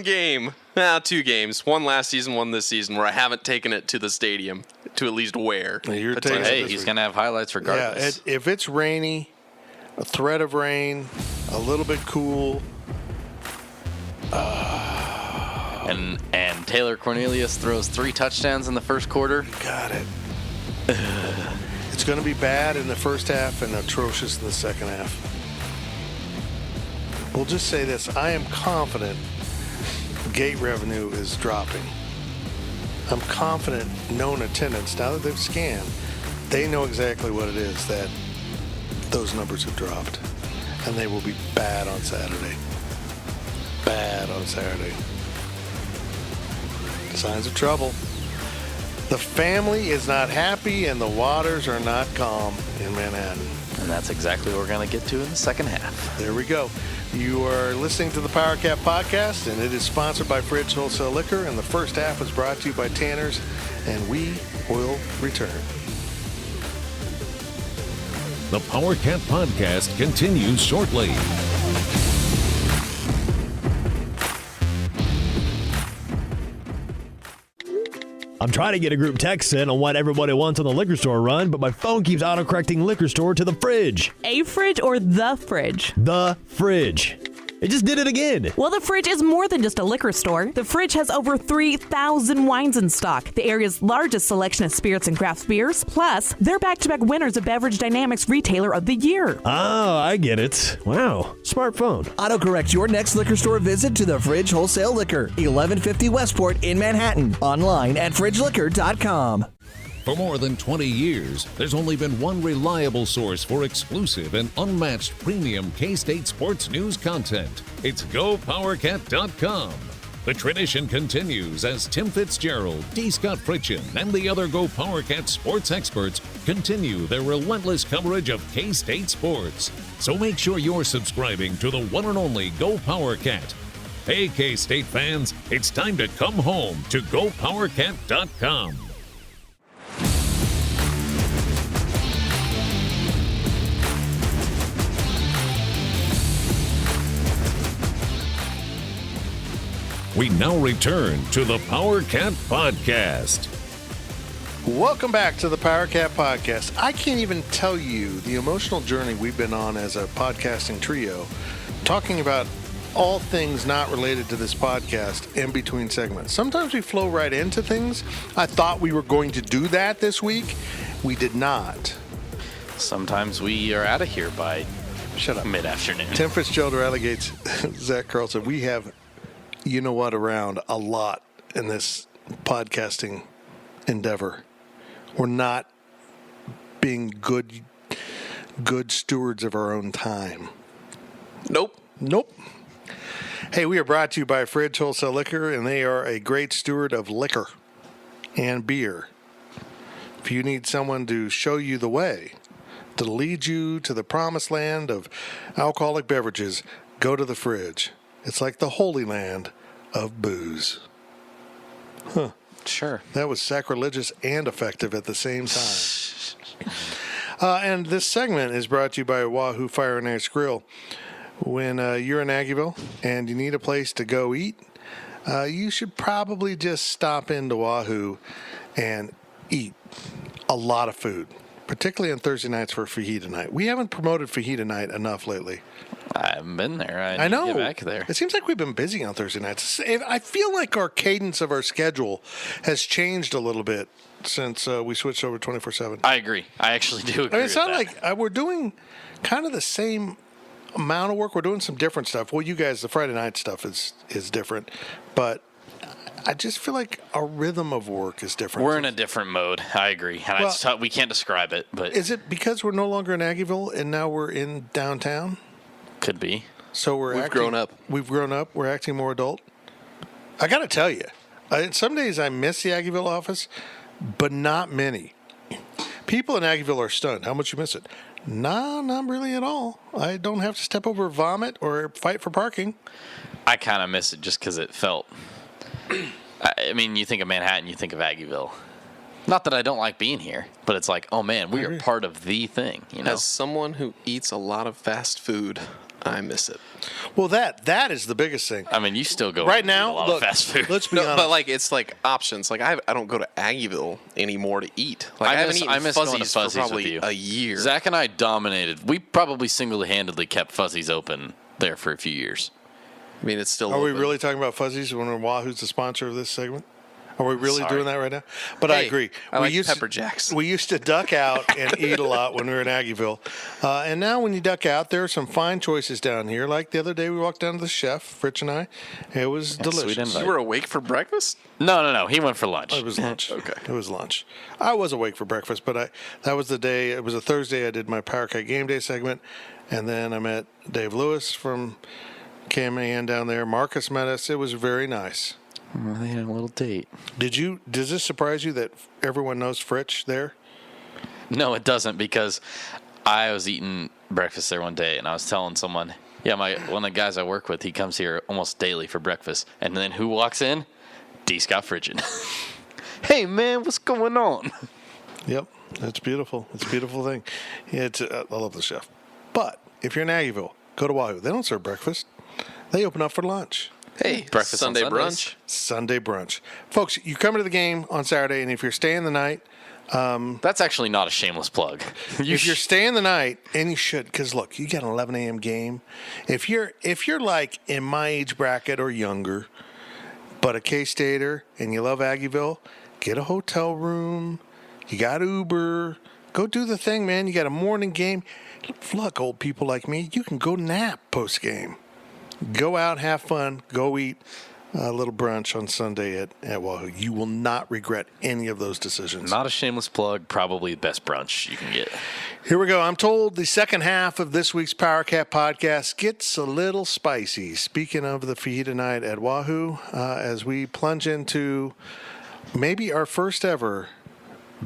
S4: game, 2 games, one last season, one this season, where I haven't taken it to the stadium to at least wear.
S2: You're
S3: But
S2: taking
S3: hey,
S2: it this
S3: he's
S2: week.
S3: going to have highlights regardless.
S2: Yeah, if it's rainy, a threat of rain, a little bit cool.
S3: And Taylor Cornelius throws 3 touchdowns in the first quarter.
S2: Got it. It's going to be bad in the first half and atrocious in the second half. We'll just say this. I am confident gate revenue is dropping. I'm confident known attendance, now that they've scanned, they know exactly what it is that those numbers have dropped. And they will be bad on Saturday. Bad on Saturday. Signs of trouble. The family is not happy and the waters are not calm in Manhattan.
S3: And that's exactly what we're going to get to in the second half.
S2: There we go. You are listening to the Powercat Podcast, and it is sponsored by Fridge Wholesale Liquor, and the first half is brought to you by Tanner's, and we will return.
S1: The Powercat Podcast continues shortly.
S5: I'm trying to get a group text in on what everybody wants on the liquor store run, but my phone keeps autocorrecting liquor store to the fridge.
S6: A fridge or the fridge?
S5: The fridge. It just did it again.
S6: Well, the fridge is more than just a liquor store. The fridge has over 3,000 wines in stock, the area's largest selection of spirits and craft beers. Plus, they're back-to-back winners of Beverage Dynamics Retailer of the Year.
S5: Oh, I get it. Wow. Smartphone.
S7: Autocorrect your next liquor store visit to the Fridge Wholesale Liquor, 1150 Westport in Manhattan. Online at fridgeliquor.com.
S1: For more than 20 years, there's only been one reliable source for exclusive and unmatched premium K-State sports news content. It's GoPowercat.com. The tradition continues as Tim Fitzgerald, D. Scott Fritchen, and the other Go PowerCat sports experts continue their relentless coverage of K-State sports. So make sure you're subscribing to the one and only Go PowerCat. Hey, K-State fans, it's time to come home to GoPowerCat.com. We now return to the Powercat Podcast.
S2: Welcome back to the Powercat Podcast. I can't even tell you the emotional journey we've been on as a podcasting trio, talking about all things not related to this podcast in between segments. Sometimes we flow right into things. I thought we were going to do that this week. We did not.
S3: Sometimes we are out of here by
S2: Shut up.
S3: mid-afternoon.
S2: Tim Fitzgerald relegates Zach Carlson. We have, you know what, around a lot in this podcasting endeavor. We're not being good stewards of our own time.
S4: Nope.
S2: Hey, we are brought to you by Fridge Wholesale Liquor, and they are a great steward of liquor and beer. If you need someone to show you the way, to lead you to the promised land of alcoholic beverages, go to the Fridge. It's like the holy land of booze.
S3: Sure.
S2: That was sacrilegious and effective at the same time. And this segment is brought to you by Wahoo Fire and Ice Grill. When you're in Aggieville and you need a place to go eat, you should probably just stop into Wahoo and eat a lot of food, particularly on Thursday nights for fajita night. We haven't promoted fajita night enough lately.
S3: I haven't been there.
S2: I know.
S3: Need to get back there.
S2: It seems like we've been busy on Thursday nights. I feel like our cadence of our schedule has changed a little bit since we switched over 24/7.
S3: I agree. I actually do agree.
S2: It's not like we're doing kind of the same amount of work. We're doing some different stuff. Well, you guys, the Friday night stuff is different, but I just feel like our rhythm of work is different.
S3: We're in a different mode. I agree. And we can't describe it, but
S2: is it because we're no longer in Aggieville and now we're in downtown?
S3: Could be.
S2: So we've
S4: grown up.
S2: We've grown up. We're acting more adult. I got to tell you, some days I miss the Aggieville office, but not many. People in Aggieville are stunned how much you miss it. No, not really at all. I don't have to step over vomit or fight for parking.
S3: I kind of miss it just because it felt. I mean, you think of Manhattan, you think of Aggieville. Not that I don't like being here, but it's like, oh man, we are part of the thing. You know,
S4: As someone who eats a lot of fast food, I miss it.
S2: Well, that is the biggest thing.
S3: I mean, you still go
S2: right
S3: and eat
S2: now.
S3: a lot
S2: Look,
S3: of fast food.
S2: let's be
S4: No,
S2: honest.
S4: but like it's like options. Like I don't go to Aggieville anymore to eat. Like I haven't eaten
S3: miss going to
S4: Fuzzies
S3: Fuzzies
S4: for
S3: with
S4: probably
S3: you.
S4: a year.
S3: Zach and I dominated. We probably single-handedly kept Fuzzies open there for a few years.
S4: I mean, it's still.
S2: Are we
S4: open.
S2: really talking about Fuzzies when Wahoo's the sponsor of this segment? Are we really
S3: Sorry.
S2: doing that right now? But I
S4: Hey,
S2: agree.
S4: I like Pepper Jacks.
S2: We used to duck out and eat a lot when we were in Aggieville. And now when you duck out, there are some fine choices down here. Like the other day, we walked down to the chef, Fritch and I. It was
S3: sweet
S2: delicious.
S3: invite.
S4: You were awake for breakfast?
S3: No. He went for lunch.
S2: It was lunch.
S4: Okay.
S2: It was lunch. I was awake for breakfast, but that was the day. It was a Thursday. I did my Powercat Game Day segment. And then I met Dave Lewis from KMAN down there. Marcus met us. It was very nice.
S3: They had a little date.
S2: Does this surprise you that everyone knows Fritch there?
S3: No, it doesn't, because I was eating breakfast there one day, and I was telling someone, one of the guys I work with, he comes here almost daily for breakfast. And then who walks in? D. Scott Frigid. Hey, man, what's going on?
S2: Yep, it's beautiful. It's a beautiful thing. I love the chef. But if you're in Aggieville, go to Wahoo. They don't serve breakfast. They open up for lunch.
S4: Hey,
S3: Breakfast on
S4: Sunday
S3: Sundays.
S4: brunch.
S2: Sunday brunch. Folks, you come to the game on Saturday, and if you're staying the night,
S3: That's actually not a shameless plug.
S2: if you're staying the night, and you should, because look, you got an 11 a.m. game. If you're like in my age bracket or younger, but a K-Stater, and you love Aggieville, get a hotel room. You got Uber. Go do the thing, man. You got a morning game. Look, old people like me, you can go nap post-game. Go out, have fun, go eat a little brunch on Sunday at Wahoo. You will not regret any of those decisions.
S3: Not a shameless plug, probably the best brunch you can get.
S2: Here we go. I'm told the second half of this week's Powercat podcast gets a little spicy. Speaking of the fajita night at Wahoo, as we plunge into maybe our first ever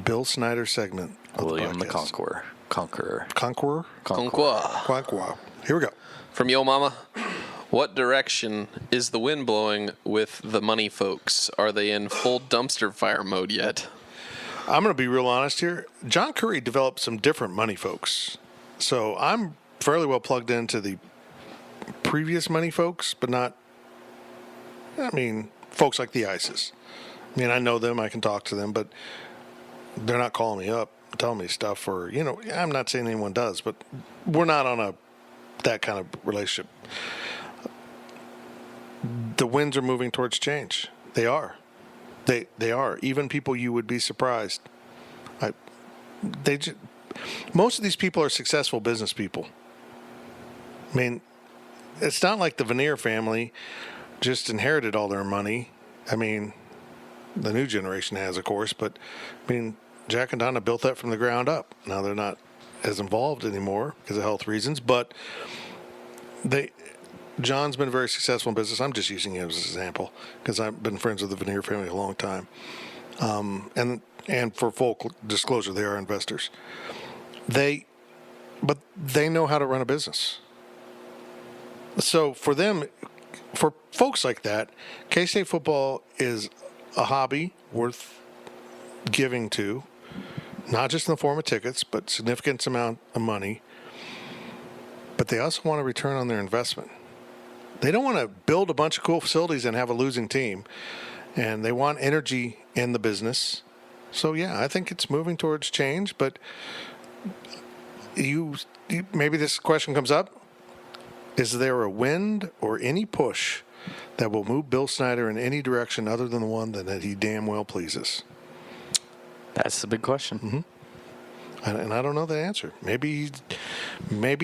S2: Bill Snyder segment of
S3: William the
S2: podcast.
S3: Conqueror.
S2: Conqueror?
S4: Conqua.
S2: Here we go.
S4: From Yo Mama. What direction is the wind blowing with the money folks? Are they in full dumpster fire mode yet?
S2: I'm going to be real honest here. John Curry developed some different money folks. So I'm fairly well plugged into the previous money folks, but not, folks like the ISIS. I know them, I can talk to them, but they're not calling me up, telling me stuff, or, I'm not saying anyone does, but we're not on that kind of relationship. The winds are moving towards change. They are. They are. Even people you would be surprised. Most of these people are successful business people. It's not like the Veneer family just inherited all their money. The new generation has, of course, but Jack and Donna built that from the ground up. Now they're not as involved anymore because of health reasons, but John's been very successful in business. I'm just using him as an example because I've been friends with the Veneer family a long time. And for full disclosure, they are investors. But they know how to run a business. So for them, for folks like that, K-State football is a hobby worth giving to, not just in the form of tickets, but significant amount of money. But they also want a return on their investment. They don't want to build a bunch of cool facilities and have a losing team. And they want energy in the business. So, yeah, I think it's moving towards change. But maybe this question comes up. Is there a wind or any push that will move Bill Snyder in any direction other than the one that he damn well pleases?
S3: That's the big question.
S2: Mm-hmm. And I don't know the answer. Maybe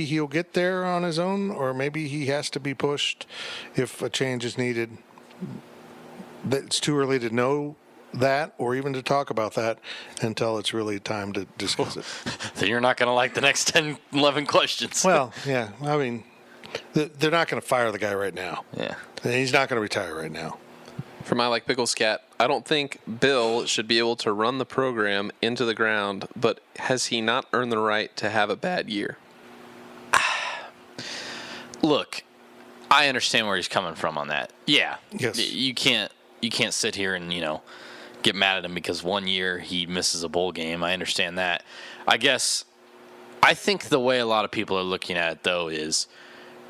S2: he'll get there on his own, or maybe he has to be pushed if a change is needed. It's too early to know that or even to talk about that until it's really time to discuss it.
S3: So you're not going to like the next 10, 11 questions.
S2: Well, yeah. I mean, they're not going to fire the guy right now.
S3: Yeah.
S2: And he's not going to retire right now.
S4: For my like Pickles Cat, I don't think Bill should be able to run the program into the ground, but has he not earned the right to have a bad year?
S3: Look, I understand where he's coming from on that. Yeah.
S2: Yes.
S3: You can't sit here and, get mad at him because one year he misses a bowl game. I understand that. I think the way a lot of people are looking at it, though, is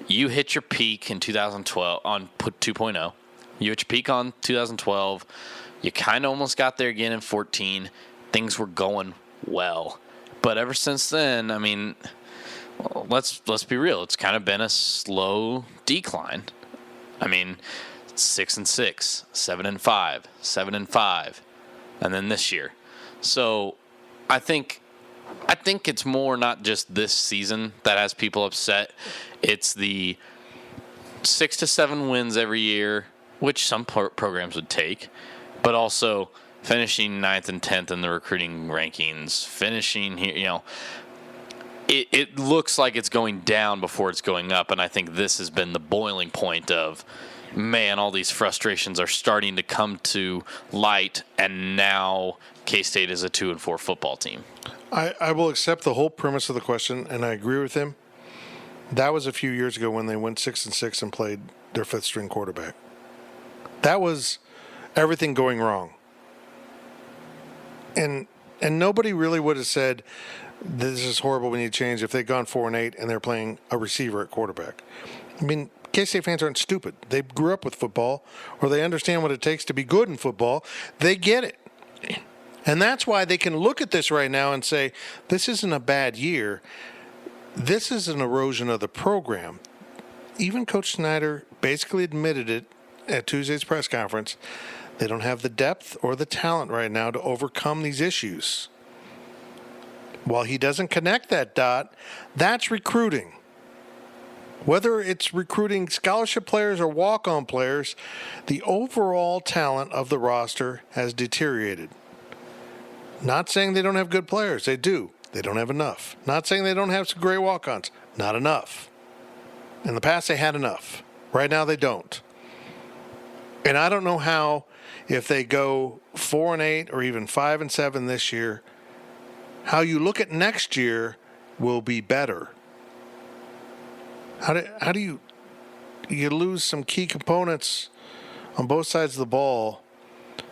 S3: you hit your peak in 2012 on 2.0. You hit your peak on 2012. You kind of almost got there again in 14. Things were going well. But ever since then, I mean, let's be real. It's kind of been a slow decline. I mean, 6-6, 7-5, 7-5, and then this year. So I think it's more not just this season that has people upset. It's the 6 to 7 wins every year, which some programs would take, but also finishing 9th and 10th in the recruiting rankings, finishing here, it looks like it's going down before it's going up, and I think this has been the boiling point of, man, all these frustrations are starting to come to light, and now K-State is a 2-4 football team.
S2: I will accept the whole premise of the question, and I agree with him. That was a few years ago when they went 6-6 and played their 5th-string quarterback. That was everything going wrong. And nobody really would have said, this is horrible, we need to change, if they'd gone 4-8 and they're playing a receiver at quarterback. I mean, K-State fans aren't stupid. They grew up with football, or they understand what it takes to be good in football. They get it. And that's why they can look at this right now and say, this isn't a bad year. This is an erosion of the program. Even Coach Snyder basically admitted it at Tuesday's press conference. They don't have the depth or the talent right now to overcome these issues. While he doesn't connect that dot, that's recruiting. Whether it's recruiting scholarship players or walk-on players, the overall talent of the roster has deteriorated. Not saying they don't have good players. They do. They don't have enough. Not saying they don't have some great walk-ons. Not enough. In the past, they had enough. Right now, they don't. And I don't know how, if they go 4-8 or even 5-7 this year, how you look at next year will be better. How do you lose some key components on both sides of the ball?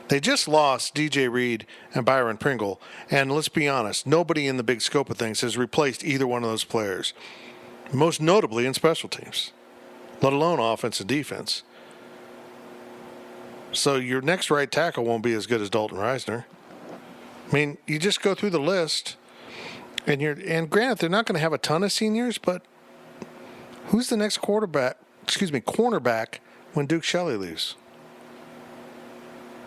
S2: They just lost DJ Reed and Byron Pringle, and let's be honest, nobody in the big scope of things has replaced either one of those players, most notably in special teams, let alone offense and defense. So your next right tackle won't be as good as Dalton Reisner. I mean, you just go through the list, and granted, they're not going to have a ton of seniors, but who's the next cornerback when Duke Shelley leaves?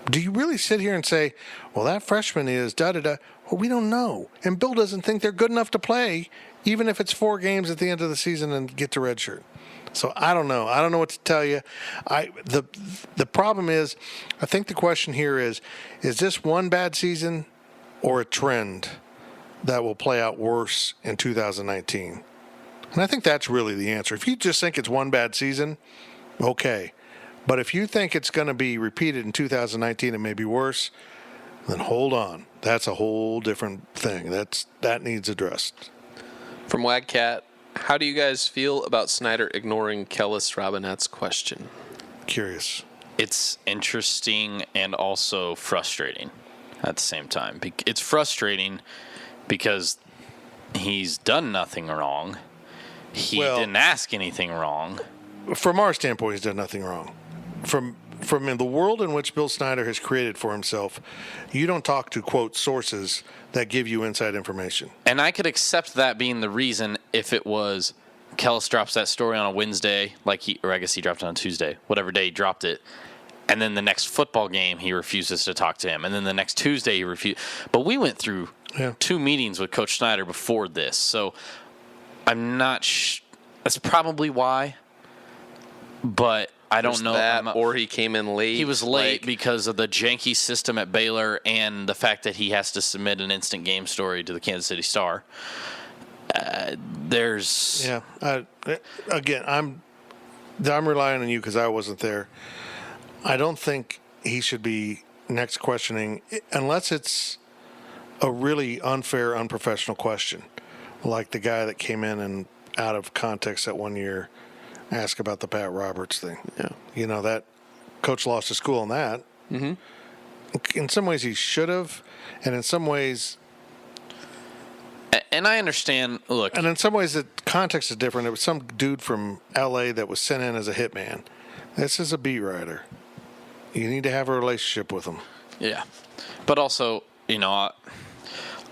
S2: Do you really sit here and say, well, that freshman is da-da-da? Well, we don't know. And Bill doesn't think they're good enough to play, even if it's 4 games at the end of the season and get to redshirt. So I don't know. I don't know what to tell you. The problem is, I think the question here is this one bad season or a trend that will play out worse in 2019? And I think that's really the answer. If you just think it's one bad season, okay. But if you think it's going to be repeated in 2019 and maybe worse, then hold on. That's a whole different thing. That needs addressed.
S4: From Wildcat, how do you guys feel about Snyder ignoring Kellis Robinette's question?
S2: Curious.
S3: It's interesting and also frustrating at the same time. It's frustrating because he's done nothing wrong. He didn't ask anything wrong.
S2: From our standpoint, he's done nothing wrong. From in the world in which Bill Snyder has created for himself, you don't talk to, quote, sources that give you inside information.
S3: And I could accept that being the reason if it was Kellis drops that story on a Wednesday, or I guess he dropped it on Tuesday, whatever day he dropped it. And then the next football game, he refuses to talk to him. And then the next Tuesday, he refused. But we went through 2 meetings with Coach Snyder before this. So I'm not that's probably why. But I don't know.
S4: Or he came in late.
S3: He was late because of the janky system at Baylor and the fact that he has to submit an instant game story to the Kansas City Star.
S2: Again, I'm relying on you because I wasn't there. I don't think he should be next questioning unless it's a really unfair, unprofessional question, like the guy that came in and out of context that one year asked about the Pat Roberts thing. Yeah, that coach lost his school on that. Mm-hmm. In some ways, he should have, and in some ways.
S3: And I understand, look.
S2: And in some ways, the context is different. It was some dude from L.A. that was sent in as a hitman. This is a beat writer. You need to have a relationship with him.
S3: Yeah. But also, I know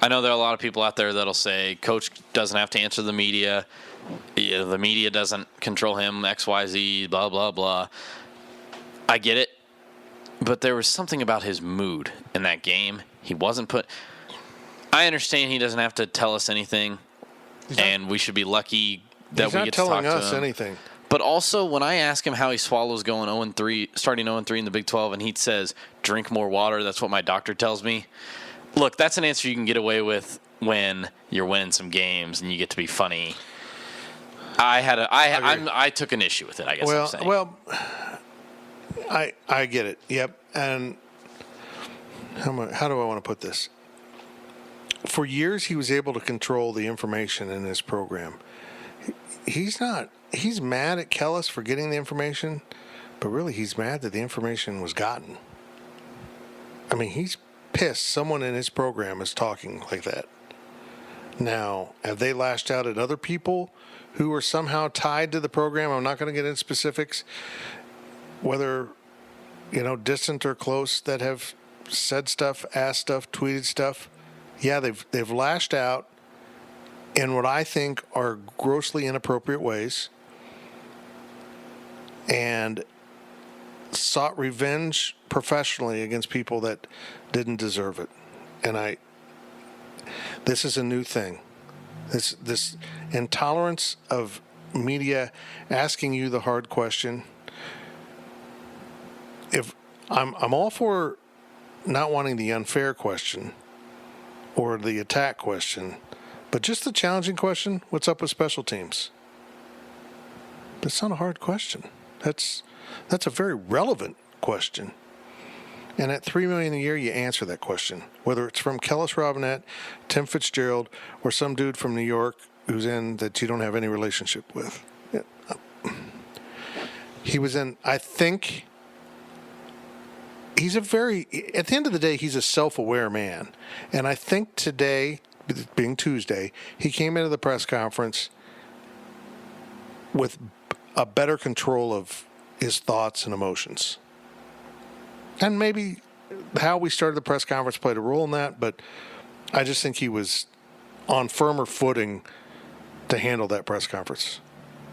S3: there are a lot of people out there that'll say, Coach doesn't have to answer the media. The media doesn't control him, X, Y, Z, blah, blah, blah. I get it. But there was something about his mood in that game. He wasn't I understand he doesn't have to tell us anything, and we should be lucky that we get to talk to him.
S2: He's not telling us anything.
S3: But also, when I ask him how he swallows going 0-3, starting 0-3 in the Big 12, and he says, drink more water, that's what my doctor tells me. Look, that's an answer you can get away with when you're winning some games and you get to be funny. I took an issue with it, I guess I'm saying.
S2: Well, I get it. Yep. And how do I want to put this? For years, he was able to control the information in his program. He's mad at Kellis for getting the information, but really he's mad that the information was gotten. I mean, he's pissed someone in his program is talking like that. Now, have they lashed out at other people who are somehow tied to the program? I'm not going to get into specifics, whether, distant or close, that have said stuff, asked stuff, tweeted stuff. Yeah, they've lashed out in what I think are grossly inappropriate ways and sought revenge professionally against people that didn't deserve it. And this is a new thing. This intolerance of media asking you the hard question. If I'm all for not wanting the unfair question or the attack question, but just the challenging question, what's up with special teams? That's not a hard question. That's a very relevant question. And at $3 million a year, you answer that question, whether it's from Kellis Robinette, Tim Fitzgerald, or some dude from New York who's in that you don't have any relationship with. He was in, I think, at the end of the day, he's a self-aware man. And I think today, being Tuesday, he came into the press conference with a better control of his thoughts and emotions. And maybe how we started the press conference played a role in that, but I just think he was on firmer footing to handle that press conference.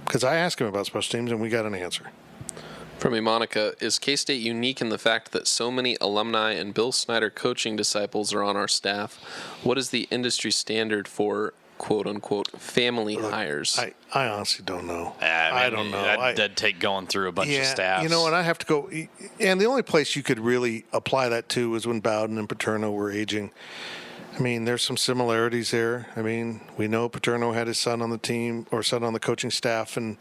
S2: Because I asked him about special teams, and we got an answer.
S4: From Monica, is K-State unique in the fact that so many alumni and Bill Snyder coaching disciples are on our staff? What is the industry standard for quote-unquote family hires?
S2: I honestly don't know.
S3: I don't know. That'd take going through a bunch of staffs.
S2: And I have to go. And the only place you could really apply that to was when Bowden and Paterno were aging. I mean, there's some similarities there. I mean, we know Paterno had his son on the team or son on the coaching staff, and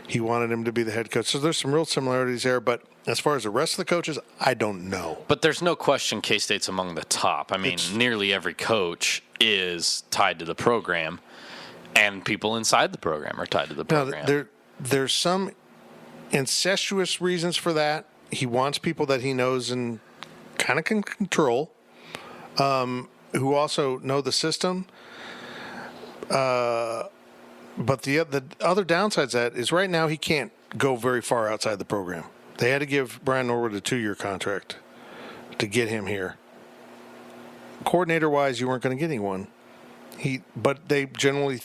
S2: he wanted him to be the head coach. So there's some real similarities there. But as far as the rest of the coaches, I don't know.
S3: But there's no question K-State's among the top. I mean, nearly every coach is tied to the program, and people inside the program are tied to the program.
S2: Now, there's some incestuous reasons for that, he wants people that he knows and kind of can control, who also know the system. But the other downside to that is right now he can't go very far outside the program. They had to give Brian Norwood a 2-year contract to get him here. Coordinator-wise, you weren't going to get anyone. But they generally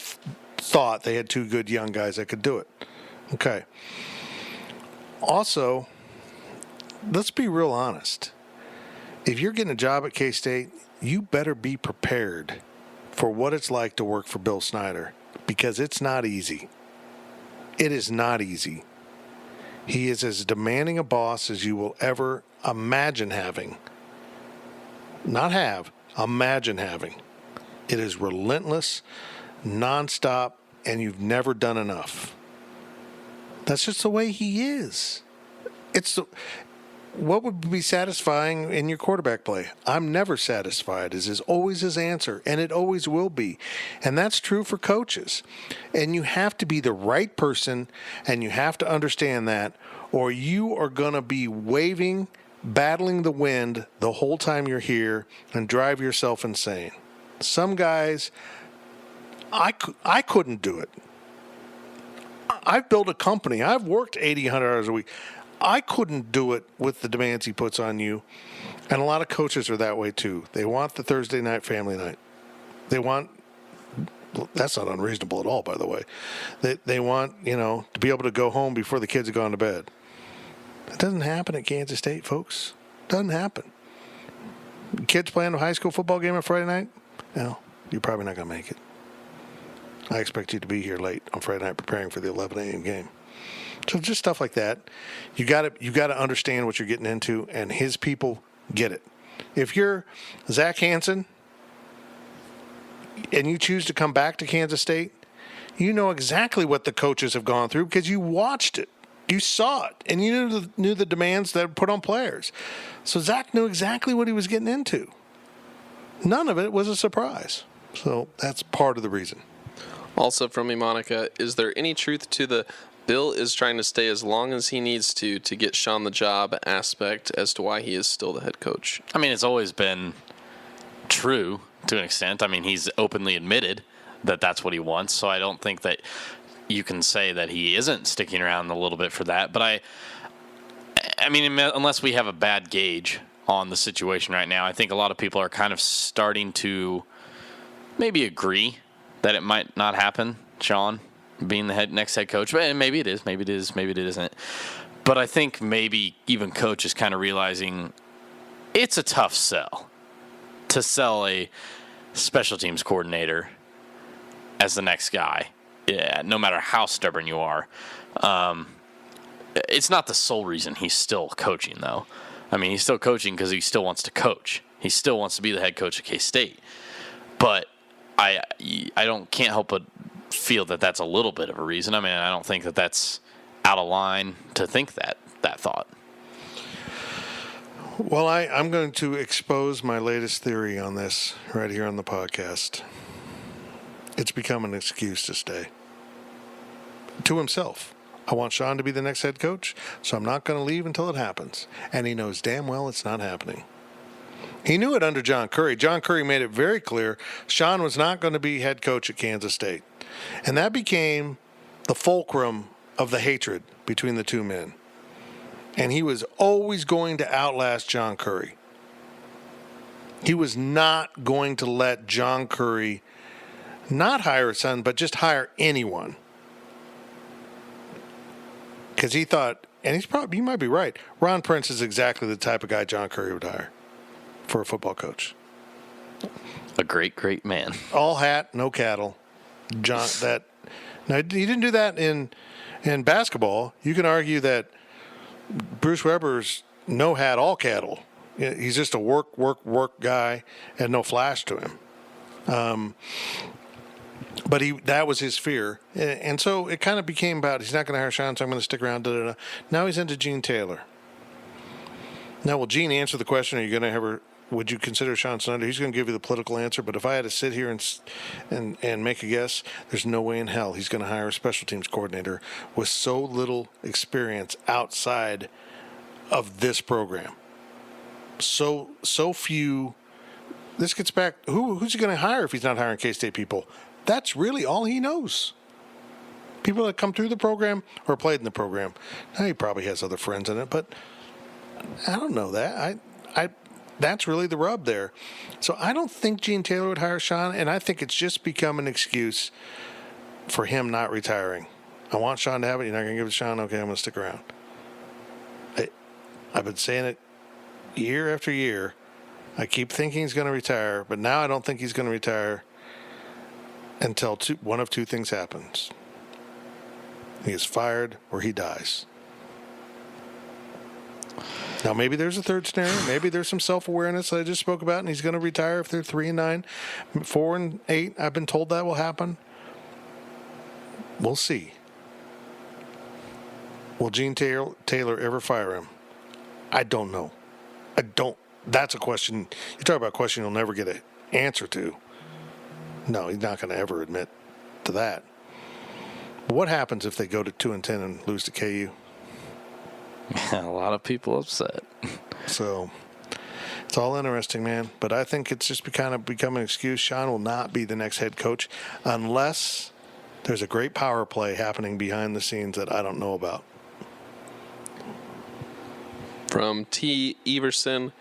S2: thought they had 2 good young guys that could do it. Okay. Also, let's be real honest. If you're getting a job at K-State, you better be prepared for what it's like to work for Bill Snyder, because it's not easy. It is not easy. He is as demanding a boss as you will ever imagine having. Not have, imagine having. It is relentless, nonstop, and you've never done enough. That's just the way he is. What would be satisfying in your quarterback play? I'm never satisfied is always his answer, and it always will be. And that's true for coaches. And you have to be the right person, and you have to understand that, or you are going to be waving, battling the wind the whole time you're here and drive yourself insane. Some guys, I couldn't do it. I've built a company. I've worked 80, 100 hours a week. I couldn't do it with the demands he puts on you. And a lot of coaches are that way too. They want the Thursday night family night. They want, that's not unreasonable at all, by the way. They want, to be able to go home before the kids have gone to bed. It doesn't happen at Kansas State, folks. It doesn't happen. Kids playing a high school football game on Friday night? No, you're probably not going to make it. I expect you to be here late on Friday night preparing for the 11 a.m. game. So just stuff like that. You got to understand what you're getting into, and his people get it. If you're Zach Hansen and you choose to come back to Kansas State, you know exactly what the coaches have gone through because you watched it. You saw it, and you knew the demands that were put on players. So Zach knew exactly what he was getting into. None of it was a surprise. So that's part of the reason.
S4: Also from me, Monica, is there any truth to the Bill is trying to stay as long as he needs to get Sean the job aspect as to why he is still the head coach?
S3: I mean, it's always been true to an extent. I mean, he's openly admitted that that's what he wants, so I don't think that you can say that he isn't sticking around a little bit for that. But I mean, unless we have a bad gauge on the situation right now, I think a lot of people are kind of starting to maybe agree that it might not happen, Sean being the next head coach. But maybe it is, maybe it isn't. But I think maybe even Coach is kind of realizing it's a tough sell to sell a special teams coordinator as the next guy. Yeah, no matter how stubborn you are. It's not the sole reason he's still coaching, though. I mean, he's still coaching because he still wants to coach. He still wants to be the head coach of K-State. But I can't help but feel that that's a little bit of a reason. I mean, I don't think that that's out of line to think that thought.
S2: Well, I'm going to expose my latest theory on this right here on the podcast. It's become an excuse to stay. To himself. I want Sean to be the next head coach, so I'm not going to leave until it happens. And he knows damn well it's not happening. He knew it under John Curry. John Curry made it very clear Sean was not going to be head coach at Kansas State. And that became the fulcrum of the hatred between the two men. And he was always going to outlast John Curry. He was not going to let John Curry not hire his son, but just hire anyone. Because he thought, and you might be right, Ron Prince is exactly the type of guy John Curry would hire for a football coach.
S3: A great, great man.
S2: All hat, no cattle. Now he didn't do that in basketball. You can argue that Bruce Weber's no hat, all cattle. He's just a work guy and no flash to him. But that was his fear. And so it kind of became about he's not going to hire Sean, so I'm going to stick around. Now he's into Gene Taylor. Now, will Gene answer the question, are you going to have her? Would you consider Sean Snyder? He's going to give you the political answer, but if I had to sit here and make a guess, there's no way in hell he's going to hire a special teams coordinator with so little experience outside of this program. So few. This gets back. Who's he going to hire if he's not hiring K-State people? That's really all he knows. People that come through the program or played in the program. Now he probably has other friends in it, but I don't know that. I that's really the rub there. So I don't think Gene Taylor would hire Sean, and I think it's just become an excuse for him not retiring. I want Sean to have it. You're not going to give it to Sean? Okay, I'm going to stick around. I've been saying it year after year. I keep thinking he's going to retire, but now I don't think he's going to retire until one of two things happens. He is fired or he dies. Now, maybe there's a third scenario. Maybe there's some self-awareness that I just spoke about, and he's going to retire if they're 3-9, 4-8. I've been told that will happen. We'll see. Will Gene Taylor ever fire him? I don't know. That's a question. You talk about a question you'll never get an answer to. No, he's not going to ever admit to that. But what happens if they go to 2-10 and lose to KU?
S3: A lot of people upset.
S2: So it's all interesting, man. But I think it's just kind of become an excuse. Sean will not be the next head coach unless there's a great power play happening behind the scenes that I don't know about.
S4: From T. Everson,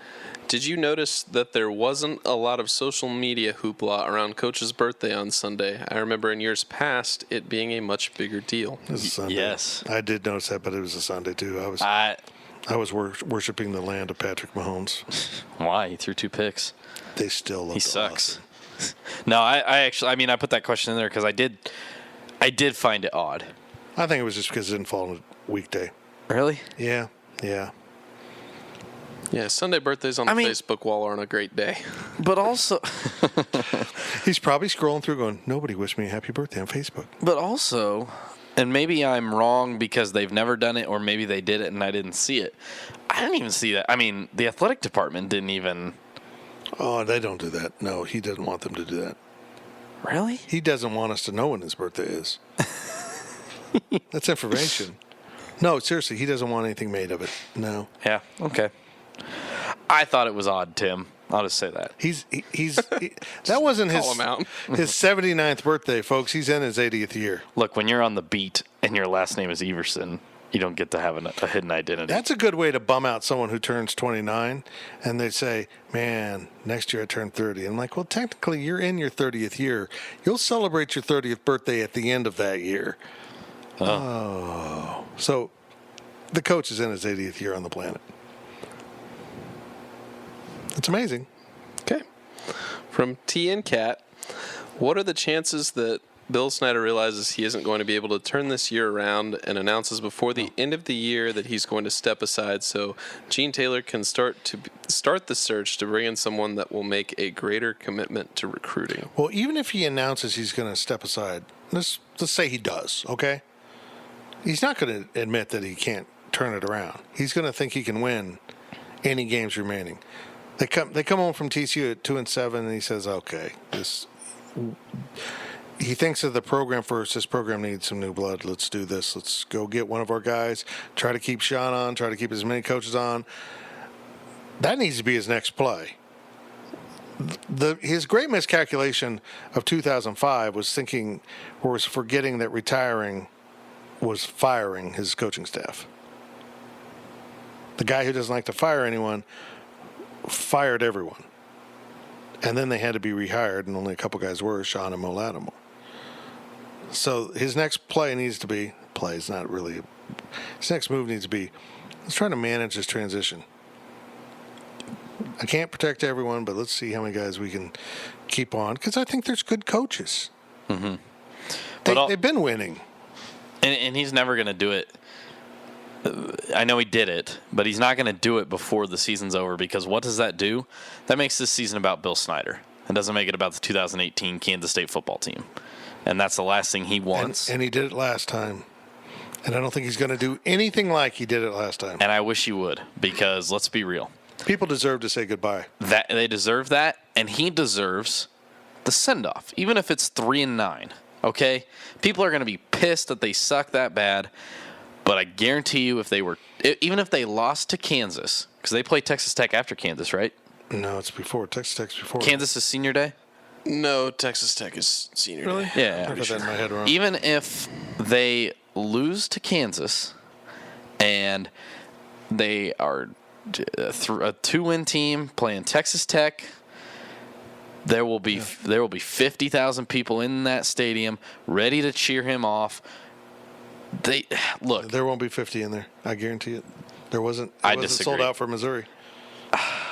S4: did you notice that there wasn't a lot of social media hoopla around Coach's birthday on Sunday? I remember in years past it being a much bigger deal.
S2: It was a Sunday.
S3: Yes.
S2: I did notice that, but it was a Sunday, too. I was worshiping the land of Patrick Mahomes.
S3: Why? He threw 2 picks.
S2: They still look
S3: He sucks.
S2: awesome.
S3: No, I I put that question in there because I did find it odd.
S2: I think it was just because it didn't fall on a weekday.
S3: Really?
S2: Yeah.
S4: Yeah, Sunday birthdays on the Facebook wall aren't a great day.
S3: But also,
S2: He's probably scrolling through going, nobody wished me a happy birthday on Facebook.
S3: but also, and maybe I'm wrong because they've never done it, or maybe they did it and I didn't see it. I didn't even see that. I mean, the athletic department didn't even.
S2: Oh, they don't do that. No, he doesn't want them to do that.
S3: Really?
S2: He doesn't want us to know when his birthday is. That's information. No, seriously, he doesn't want anything made of it. No.
S3: Yeah. Okay. I thought it was odd, Tim. I'll just say that.
S2: That wasn't his
S4: Call him out.
S2: his 79th birthday, folks. He's in his 80th year.
S3: Look, when you're on the beat and your last name is Everson, you don't get to have a hidden identity.
S2: That's a good way to bum out someone who turns 29, and they say, man, next year I turn 30. I'm like, well, technically, you're in your 30th year. You'll celebrate your 30th birthday at the end of that year. Oh. So the coach is in his 80th year on the planet. It's amazing.
S4: Okay. From T and Cat, what are the chances that Bill Snyder realizes he isn't going to be able to turn this year around and announces before the end of the year that he's going to step aside so Gene Taylor can start the search to bring in someone that will make a greater commitment to recruiting?
S2: Well, even if he announces he's going to step aside, let's say he does, okay? He's not going to admit that he can't turn it around. He's going to think he can win any games remaining. They come home from TCU at 2-7, and he says, "Okay, he thinks of the program first. This program needs some new blood. Let's do this. Let's go get one of our guys. Try to keep Sean on. Try to keep as many coaches on. That needs to be his next play." His great miscalculation of 2005 was forgetting that retiring was firing his coaching staff. The guy who doesn't like to fire anyone fired everyone. And then they had to be rehired, and only a couple guys were, Sean and Mo Latimer. So his next play needs to be, his next move needs to be, let's try to manage this transition. I can't protect everyone, but let's see how many guys we can keep on, because I think there's good coaches. Mm-hmm. They've been winning.
S3: And he's never going to do it. I know he did it, but he's not going to do it before the season's over, because what does that do? That makes this season about Bill Snyder. It doesn't make it about the 2018 Kansas State football team. And that's the last thing he wants.
S2: And he did it last time. And I don't think he's going to do anything like he did it last time.
S3: And I wish he would, because let's be real.
S2: People deserve to say goodbye.
S3: They deserve that, and he deserves the send-off, even if it's 3-9. Okay? People are going to be pissed that they suck that bad. But I guarantee you, even if they lost to Kansas, because they play Texas Tech after Kansas, right?
S2: No, it's before. Texas Tech's before.
S3: Kansas is senior day?
S4: No, Texas Tech is senior day.
S3: Yeah.
S2: I got that in my head wrong.
S3: Even if they lose to Kansas and they are a 2-win team playing Texas Tech, there will be 50,000 people in that stadium ready to cheer him off.
S2: There won't be 50 in there. I guarantee it. There wasn't.
S3: I
S2: It wasn't
S3: disagree.
S2: sold out for Missouri.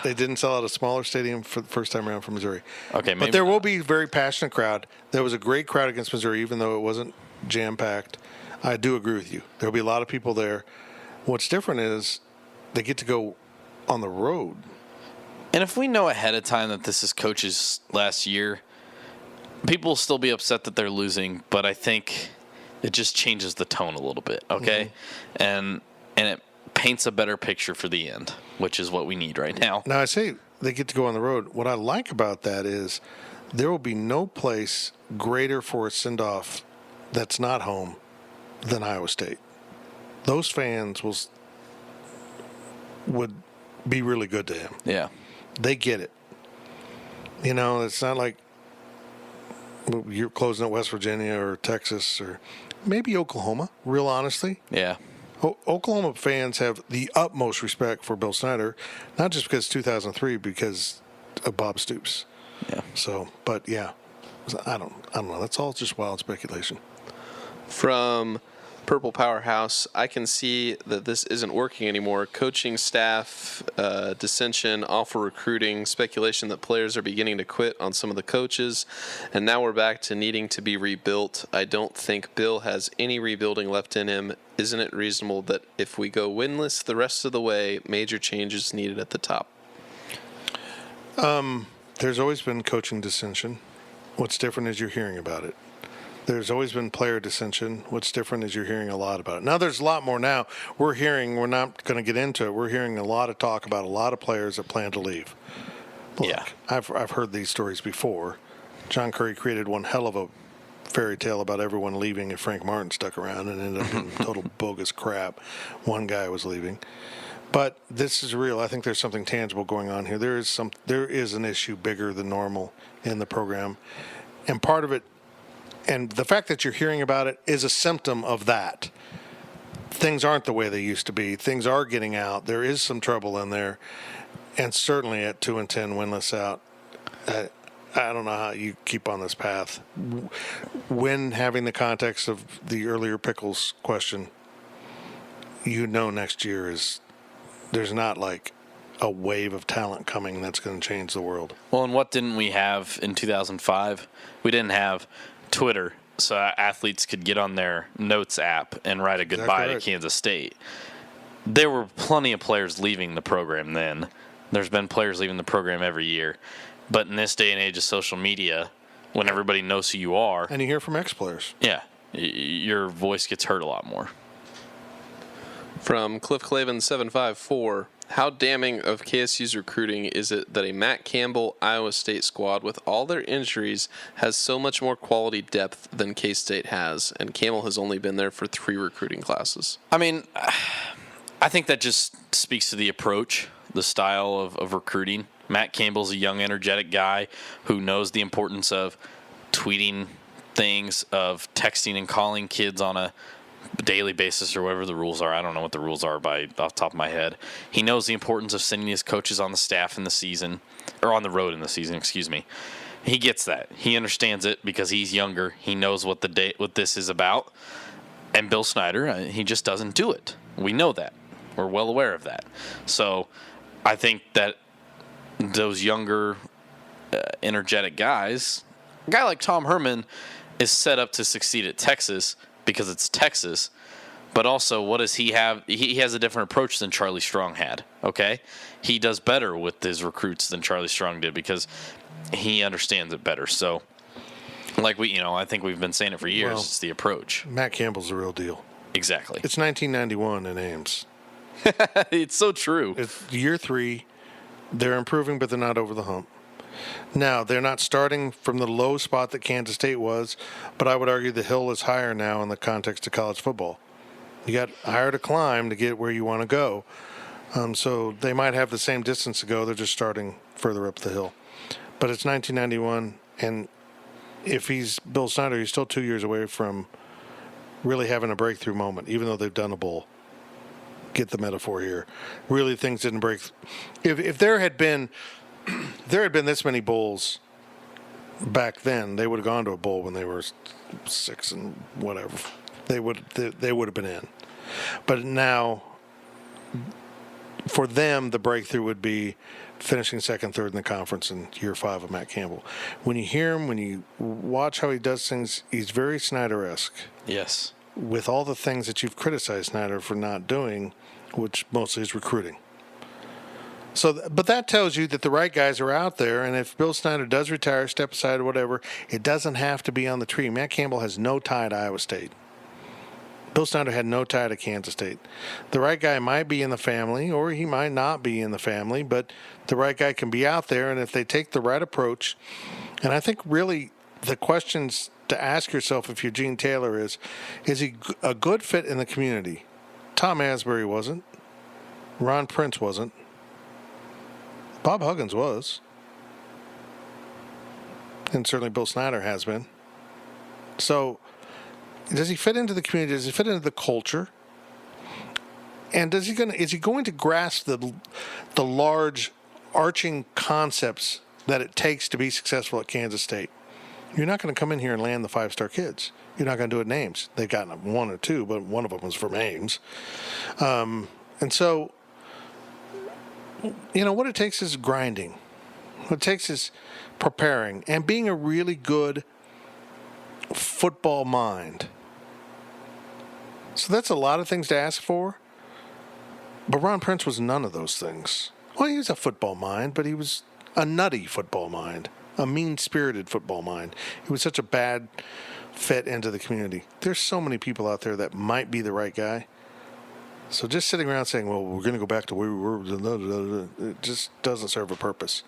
S2: They didn't sell out a smaller stadium for the first time around for Missouri.
S3: Okay,
S2: but there will be a very passionate crowd. There was a great crowd against Missouri, even though it wasn't jam-packed. I do agree with you. There will be a lot of people there. What's different is they get to go on the road.
S3: And if we know ahead of time that this is Coach's last year, people will still be upset that they're losing, but I think it just changes the tone a little bit, okay? And it paints a better picture for the end, which is what we need right now.
S2: Now, I say they get to go on the road. What I like about that is there will be no place greater for a send-off that's not home than Iowa State. Those fans would be really good to him.
S3: Yeah.
S2: They get it. You know, it's not like you're closing at West Virginia or Texas or maybe Oklahoma, real honestly.
S3: Yeah.
S2: Oklahoma fans have the utmost respect for Bill Snyder, not just because 2003, because of Bob Stoops.
S3: Yeah.
S2: So, but yeah, I don't know. That's all just wild speculation.
S4: From Purple Powerhouse, I can see that this isn't working anymore. Coaching staff, dissension, awful recruiting, speculation that players are beginning to quit on some of the coaches, and now we're back to needing to be rebuilt. I don't think Bill has any rebuilding left in him. Isn't it reasonable that if we go winless the rest of the way, major changes needed at the top?
S2: There's always been coaching dissension. What's different is you're hearing about it. There's always been player dissension. What's different is you're hearing a lot about it. Now, there's a lot more now. We're not going to get into it. We're hearing a lot of talk about a lot of players that plan to leave. Look,
S3: Yeah.
S2: I've heard these stories before. John Curry created one hell of a fairy tale about everyone leaving and Frank Martin stuck around and ended up being total bogus crap. One guy was leaving. But this is real. I think there's something tangible going on here. There is an issue bigger than normal in the program. And part of it, and the fact that you're hearing about it is a symptom of that. Things aren't the way they used to be. Things are getting out. There is some trouble in there. And certainly at 2-10 winless out, I don't know how you keep on this path. When having the context of the earlier Pickles question, next year there's not like a wave of talent coming that's going to change the world.
S3: Well, and what didn't we have in 2005? We didn't have Twitter, so athletes could get on their notes app and write a goodbye to Kansas State. There were plenty of players leaving the program then. There's been players leaving the program every year. But in this day and age of social media, when everybody knows who you are,
S2: and you hear from ex-players.
S3: Yeah, your voice gets heard a lot more.
S4: From Cliff Clavin 754, how damning of KSU's recruiting is it that a Matt Campbell Iowa State squad with all their injuries has so much more quality depth than K-State has, and Campbell has only been there for 3 recruiting classes?
S3: I mean, I think that just speaks to the approach, the style of recruiting. Matt Campbell's a young, energetic guy who knows the importance of tweeting things, of texting and calling kids on a daily basis or whatever the rules are. I don't know what the rules are off the top of my head. He knows the importance of sending his coaches on the staff in the season, or on the road in the season, excuse me. He gets that. He understands it because he's younger. He knows what this is about. And Bill Snyder, he just doesn't do it. We know that. We're well aware of that. So I think that those younger, energetic guys, a guy like Tom Herman is set up to succeed at Texas because it's Texas. But also, what does he have? He has a different approach than Charlie Strong had, okay? He does better with his recruits than Charlie Strong did because he understands it better. So, I think we've been saying it for years. Well, it's the approach.
S2: Matt Campbell's the real deal.
S3: Exactly.
S2: It's 1991 in Ames.
S3: It's so true.
S2: It's year 3. They're improving, but they're not over the hump. Now, they're not starting from the low spot that Kansas State was, but I would argue the hill is higher now in the context of college football. You got higher to climb to get where you want to go. So they might have the same distance to go. They're just starting further up the hill. But it's 1991, and if he's Bill Snyder, he's still 2 years away from really having a breakthrough moment, even though they've done a bowl. Get the metaphor here. Really, things didn't break. If there had been this many bowls back then, they would have gone to a bowl when they were 6 and whatever. They would have been in. But now, for them, the breakthrough would be finishing second, third in the conference in year 5 of Matt Campbell. When you hear him, when you watch how he does things, he's very Snyder-esque.
S3: Yes.
S2: With all the things that you've criticized Snyder for not doing, which mostly is recruiting. So, but that tells you that the right guys are out there, and if Bill Snyder does retire, step aside or whatever, it doesn't have to be on the tree. Matt Campbell has no tie to Iowa State. Bill Snyder had no tie to Kansas State. The right guy might be in the family, or he might not be in the family, but the right guy can be out there, and if they take the right approach, and I think really the questions to ask yourself if you're Gene Taylor is he a good fit in the community? Tom Asbury wasn't. Ron Prince wasn't. Bob Huggins was. And certainly Bill Snyder has been. So, does he fit into the community? Does he fit into the culture? And is he going to grasp the large arching concepts that it takes to be successful at Kansas State? You're not going to come in here and land the 5-star kids. You're not going to do it in Ames. They've gotten 1 or 2, but one of them was from Ames. And so, what it takes is grinding. What it takes is preparing and being a really good football mind. So that's a lot of things to ask for. But Ron Prince was none of those things. Well, he was a football mind, but he was a nutty football mind, a mean-spirited football mind. He was such a bad fit into the community. There's so many people out there that might be the right guy. So just sitting around saying, well, we're going to go back to where we were, it just doesn't serve a purpose.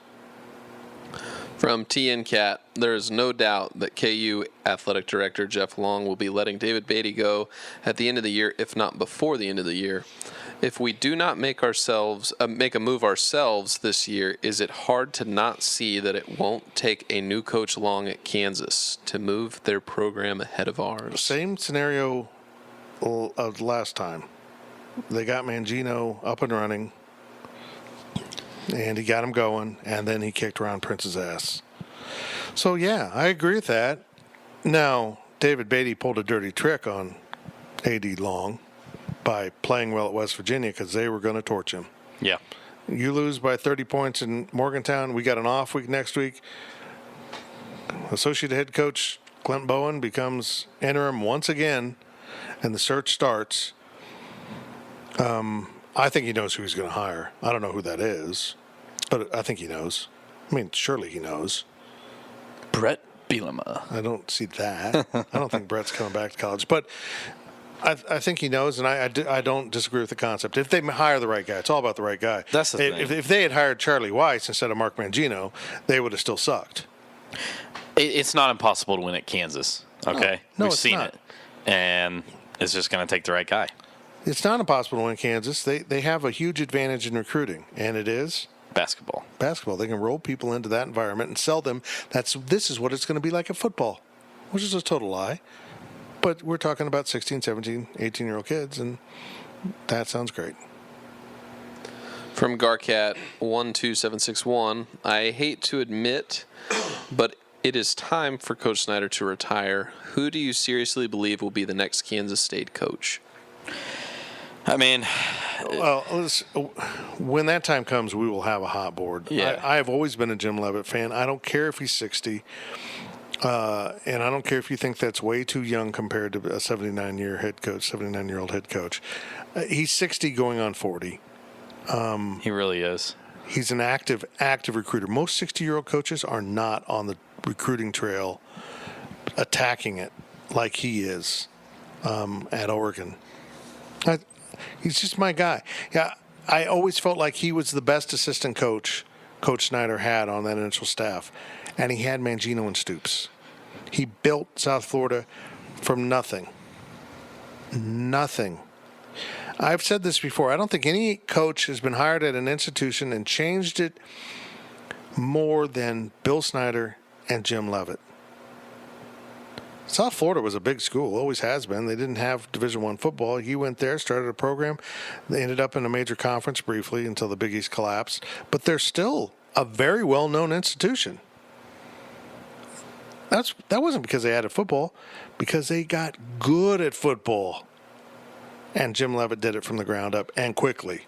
S4: From TN Cat, there is no doubt that KU Athletic Director Jeff Long will be letting David Beatty go at the end of the year, if not before the end of the year. If we do not make a move ourselves this year, is it hard to not see that it won't take a new coach long at Kansas to move their program ahead of ours?
S2: Same scenario of last time. They got Mangino up and running, and he got him going, and then he kicked Ron Prince's ass. So, yeah, I agree with that. Now, David Beatty pulled a dirty trick on A.D. Long by playing well at West Virginia because they were going to torch him.
S3: Yeah.
S2: You lose by 30 points in Morgantown. We got an off week next week. Associate head coach Clint Bowen becomes interim once again, and the search starts. I think he knows who he's going to hire. I don't know who that is, but I think he knows. I mean, surely he knows.
S3: Brett Bielema.
S2: I don't see that. I don't think Brett's coming back to college, but I think he knows, and I don't disagree with the concept. If they hire the right guy, it's all about the right guy.
S3: That's the thing.
S2: If they had hired Charlie Weiss instead of Mark Mangino, they would have still sucked.
S3: It's not impossible to win at Kansas, okay?
S2: No,
S3: We've
S2: it's
S3: seen
S2: not.
S3: it. And it's just going to take the right guy.
S2: It's not impossible to win Kansas. They have a huge advantage in recruiting, and it is
S3: Basketball.
S2: They can roll people into that environment and sell them. This is what it's going to be like at football, which is a total lie. But we're talking about 16, 17, 18-year-old kids, and that sounds great.
S4: From Garcat 12761, I hate to admit, but it is time for Coach Snyder to retire. Who do you seriously believe will be the next Kansas State coach?
S3: I mean,
S2: well, when that time comes, we will have a hot board.
S3: Yeah.
S2: I have always been a Jim Leavitt fan. I don't care if he's 60, and I don't care if you think that's way too young compared to a 79-year-old head coach. He's 60 going on 40.
S3: he really is.
S2: He's an active recruiter. Most 60-year-old coaches are not on the recruiting trail attacking it like he is at Oregon. He's just my guy. Yeah, I always felt like he was the best assistant coach Coach Snyder had on that initial staff, and he had Mangino and Stoops. He built South Florida from nothing. I've said this before. I don't think any coach has been hired at an institution and changed it more than Bill Snyder and Jim Leavitt. South Florida was a big school, always has been. They didn't have Division I football. He went there, started a program. They ended up in a major conference briefly until the Big East collapsed. But they're still a very well-known institution. That wasn't because they added football, because they got good at football. And Jim Leavitt did it from the ground up and quickly.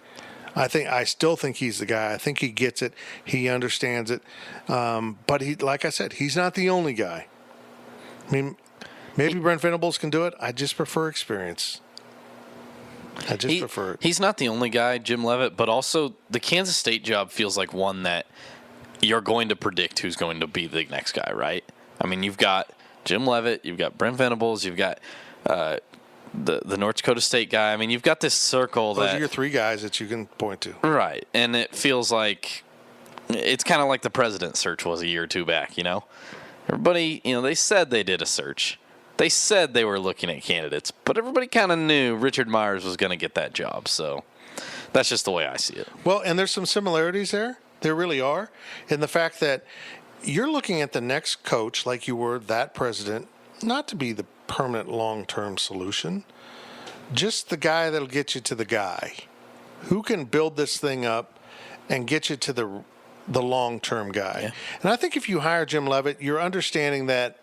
S2: I still think he's the guy. I think he gets it. He understands it. But he, like I said, he's not the only guy. I mean, maybe Brent Venables can do it. I just prefer experience. I just prefer it.
S3: He's not the only guy, Jim Leavitt, but also the Kansas State job feels like one that you're going to predict who's going to be the next guy, right? I mean, you've got Jim Leavitt, you've got Brent Venables, you've got the North Dakota State guy. I mean, you've got this circle
S2: Those are your three guys that you can point to.
S3: Right. And it feels like it's kind of like the president search was a year or two back, you know? Everybody, they said they did a search. They said they were looking at candidates, but everybody kind of knew Richard Myers was going to get that job. So that's just the way I see it.
S2: Well, and there's some similarities there. There really are. In the fact that you're looking at the next coach like you were that president, not to be the permanent long-term solution, just the guy that'll get you to the guy who can build this thing up and get you to the long-term guy. Yeah. And I think if you hire Jim Leavitt, you're understanding that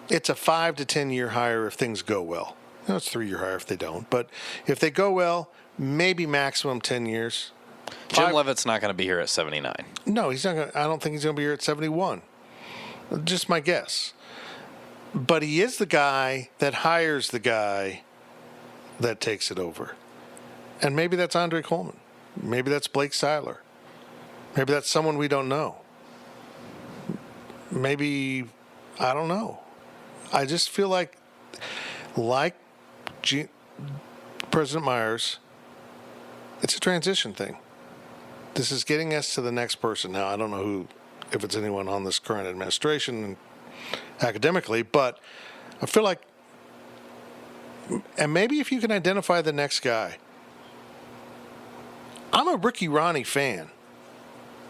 S2: it's a 5 to 10 year hire if things go well. It's a 3-year hire if they don't, but if they go well, maybe maximum 10 years.
S3: Jim Leavitt's not going to be here at 79.
S2: No, he's not going. I don't think he's going to be here at 71. Just my guess. But he is the guy that hires the guy that takes it over. And maybe that's Andre Coleman. Maybe that's Blake Seiler. Maybe that's someone we don't know. Maybe, I don't know. I just feel like President Myers, it's a transition thing. This is getting us to the next person. Now, I don't know if it's anyone on this current administration academically, but I feel like, and maybe if you can identify the next guy. I'm a Ricky Ronnie fan,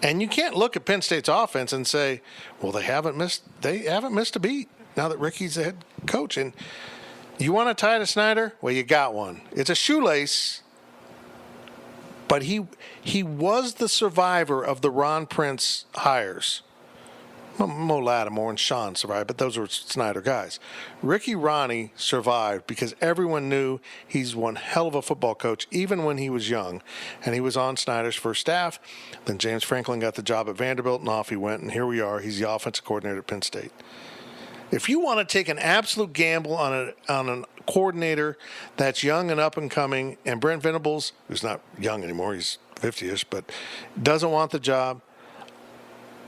S2: and you can't look at Penn State's offense and say, well, they haven't missed a beat now that Ricky's the head coach. And you want to tie to Snyder? Well, you got one. It's a shoelace. But he was the survivor of the Ron Prince hires. Mo Lattimore and Sean survived, but those were Snyder guys. Ricky Ronnie survived because everyone knew he's one hell of a football coach, even when he was young. And he was on Snyder's first staff. Then James Franklin got the job at Vanderbilt, and off he went. And here we are. He's the offensive coordinator at Penn State. If you want to take an absolute gamble on a coordinator that's young and up and coming, and Brent Venables, who's not young anymore, he's 50-ish, but doesn't want the job,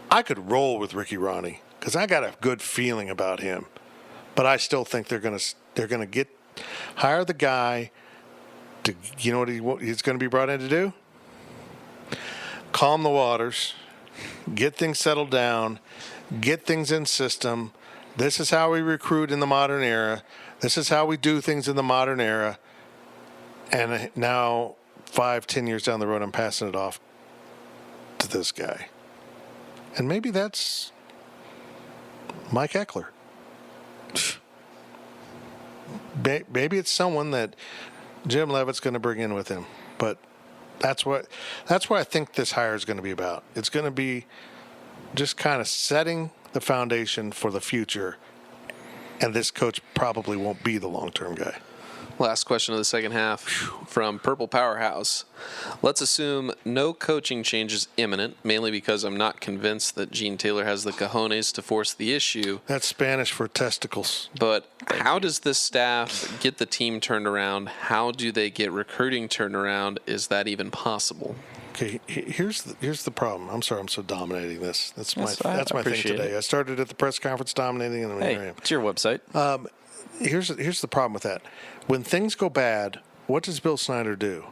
S2: I could roll with Ricky Ronnie because I got a good feeling about him. But I still think they're gonna hire the guy to, you know what he's going to be brought in to do? Calm the waters, get things settled down, get things in system. This is how we recruit in the modern era. This is how we do things in the modern era. And now, 5-10 years down the road, I'm passing it off to this guy. And maybe that's Mike Eckler. Maybe it's someone that Jim Leavitt's going to bring in with him. But that's what I think this hire is going to be about. It's going to be just kind of setting the foundation for the future, and this coach probably won't be the long-term guy.
S4: Last question of the second half from Purple Powerhouse. Let's assume no coaching change is imminent, mainly because I'm not convinced that Gene Taylor has the cojones to force the issue.
S2: That's Spanish for testicles.
S4: But how does this staff get the team turned around? How do they get recruiting turned around? Is that even possible?
S2: Okay, here's the problem. I'm sorry I'm so dominating this. That's my thing today. I started at the press conference dominating, and here I am.
S3: It's your website.
S2: Here's the problem with that. When things go bad, what does Bill Snyder do?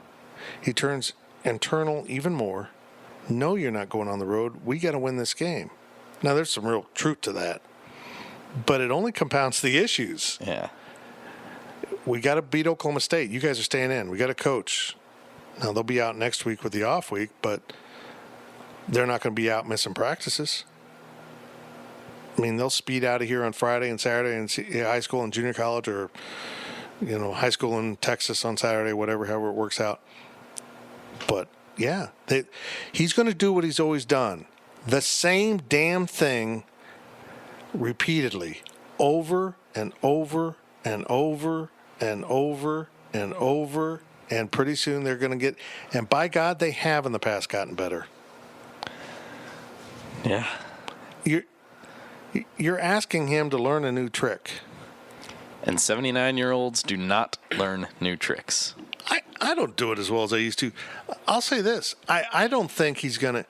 S2: He turns internal even more. No, you're not going on the road. We got to win this game. Now, there's some real truth to that, but it only compounds the issues.
S3: Yeah.
S2: we got to beat Oklahoma State. You guys are staying in. We got to coach. Now, they'll be out next week with the off week, but they're not going to be out missing practices. I mean, they'll speed out of here on Friday and Saturday and see high school and junior college, or, high school in Texas on Saturday, however it works out. But, yeah, he's going to do what he's always done. The same damn thing repeatedly, over and over and over and over and over, and pretty soon they're going to get, and by God, they have in the past gotten better.
S3: Yeah.
S2: You're asking him to learn a new trick.
S3: And 79-year-olds do not learn new tricks.
S2: I don't do it as well as I used to. I'll say this. I don't think he's going to.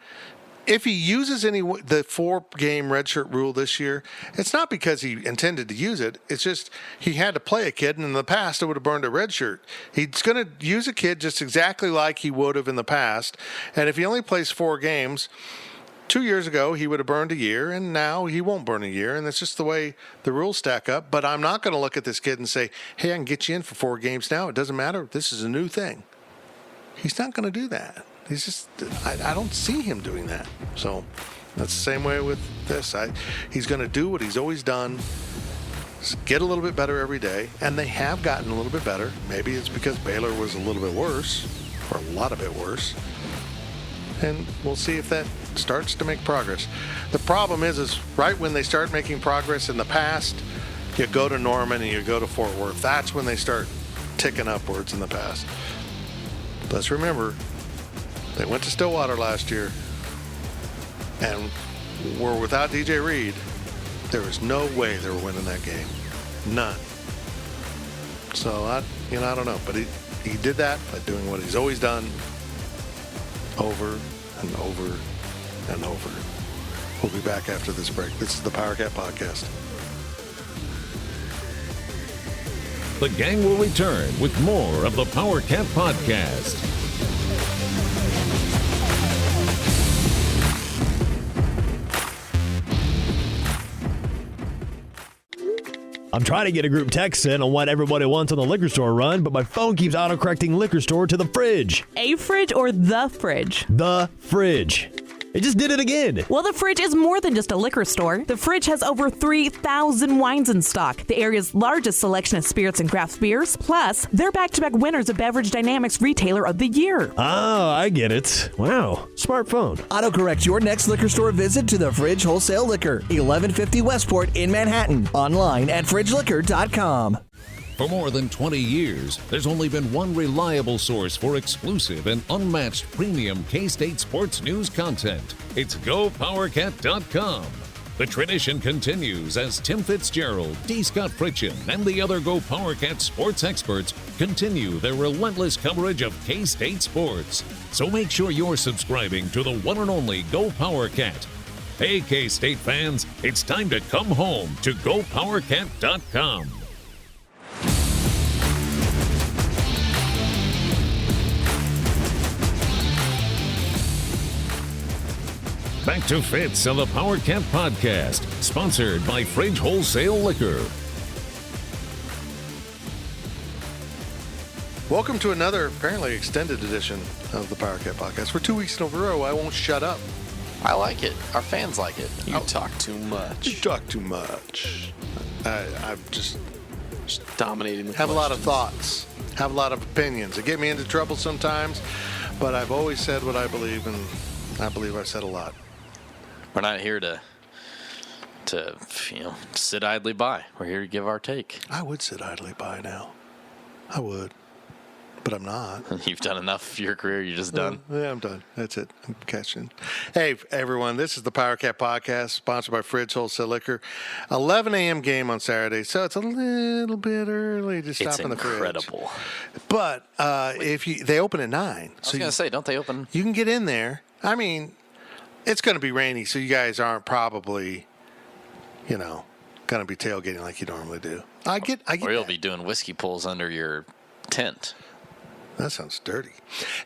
S2: If he uses the 4-game redshirt rule this year, it's not because he intended to use it. It's just he had to play a kid, and in the past it would have burned a redshirt. He's going to use a kid just exactly like he would have in the past. And if he only plays 4 games, 2 years ago he would have burned a year, and now he won't burn a year. And that's just the way the rules stack up. But I'm not going to look at this kid and say, hey, I can get you in for 4 games now. It doesn't matter. This is a new thing. He's not going to do that. He's just, I don't see him doing that. So that's the same way with this. He's going to do what he's always done, get a little bit better every day, and they have gotten a little bit better. Maybe it's because Baylor was a little bit worse, or a lot of bit worse. And we'll see if that starts to make progress. The problem is right when they start making progress in the past, you go to Norman and you go to Fort Worth. That's when they start ticking upwards in the past. Let's remember, they went to Stillwater last year and were without DJ Reed. There was no way they were winning that game. None. So, I don't know. But he did that by doing what he's always done, over and over and over. We'll be back after this break. This is the Powercat Podcast.
S1: The gang will return with more of the Powercat Podcast.
S5: I'm trying to get a group text in on what everybody wants on the liquor store run, but my phone keeps autocorrecting liquor store to the fridge.
S6: A fridge or the fridge?
S5: The fridge. It just did it again.
S6: Well, the fridge is more than just a liquor store. The fridge has over 3,000 wines in stock, the area's largest selection of spirits and craft beers. Plus, they're back-to-back winners of Beverage Dynamics Retailer of the Year.
S5: Oh, I get it. Wow. Smartphone.
S7: Autocorrect your next liquor store visit to the Fridge Wholesale Liquor, 1150 Westport in Manhattan. Online at fridgeliquor.com.
S1: For more than 20 years, there's only been one reliable source for exclusive and unmatched premium K-State sports news content. It's GoPowercat.com. The tradition continues as Tim Fitzgerald, D. Scott Fritchen, and the other Go PowerCat sports experts continue their relentless coverage of K-State sports. So make sure you're subscribing to the one and only Go PowerCat. Hey, K-State fans, it's time to come home to GoPowerCat.com. Back to Fitz on the Powercat Podcast, sponsored by Fridge Wholesale Liquor.
S2: Welcome to another apparently extended edition of the Powercat Podcast. For 2 weeks in a row, I won't shut up.
S3: I like it. Our fans like it.
S4: You talk too much.
S2: You talk too much. I'm just
S4: dominating the
S2: have
S4: questions.
S2: a lot of thoughts, have a lot of opinions. It get me into trouble sometimes, but I've always said what I believe, and I believe I've said a lot.
S3: We're not here to sit idly by. We're here to give our take.
S2: I would sit idly by now. I would. But I'm not.
S3: You've done enough for your career. You're just done.
S2: Yeah, I'm done. That's it. I'm catching. Hey, everyone. This is the Powercat Podcast, sponsored by Fridge Wholesale Liquor. 11 a.m. game on Saturday, so it's a little bit early to stop in the fridge.
S3: It's incredible.
S2: But they open at 9.
S3: I was going to say, don't they open?
S2: You can get in there. I mean, it's going to be rainy, so you guys aren't probably, going to be tailgating like you normally do. I get
S3: Or you'll
S2: that.
S3: be doing whiskey pulls under your tent.
S2: That sounds dirty.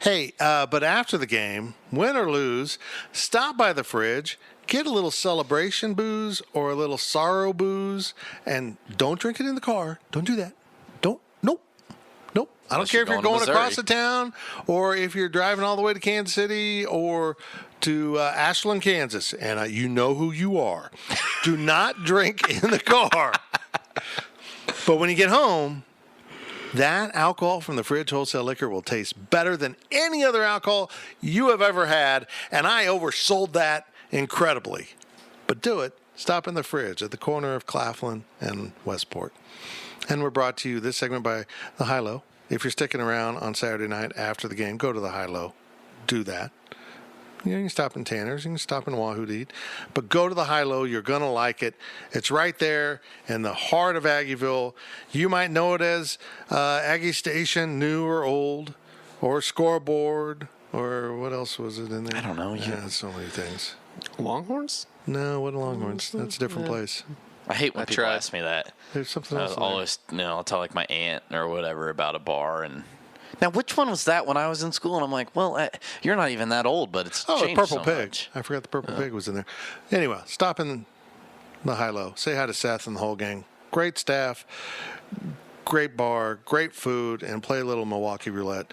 S2: Hey, but after the game, win or lose, stop by the fridge, get a little celebration booze or a little sorrow booze, and don't drink it in the car. Don't do that. I don't care if you're going across the town or if you're driving all the way to Kansas City or to Ashland, Kansas, and you know who you are. Do not drink in the car. But when you get home, that alcohol from the Fridge Wholesale Liquor will taste better than any other alcohol you have ever had, and I oversold that incredibly. But do it. Stop in the Fridge at the corner of Claflin and Westport. And we're brought to you this segment by the High-Low. If you're sticking around on Saturday night after the game, go to the High-Low. Do that. You can stop in Tanner's, you can stop in Wahoo to eat, but go to the High-Low. You're going to like it. It's right there in the heart of Aggieville. You might know it as Aggie Station, new or old, or Scoreboard, or what else was it in there?
S3: I don't know.
S2: Yeah, so many things.
S4: Longhorns?
S2: No, what Longhorns? That's a different place.
S3: I hate when people ask me that.
S2: There's something else.
S3: I'll tell like my aunt or whatever about a bar and. Now, which one was that when I was in school? And I'm like, well, you're not even that old, but it's changed
S2: Purple
S3: so
S2: Pig.
S3: much.
S2: I forgot the Purple Pig was in there. Anyway, stop in the High-Low. Say hi to Seth and the whole gang. Great staff, great bar, great food, and play a little Milwaukee roulette.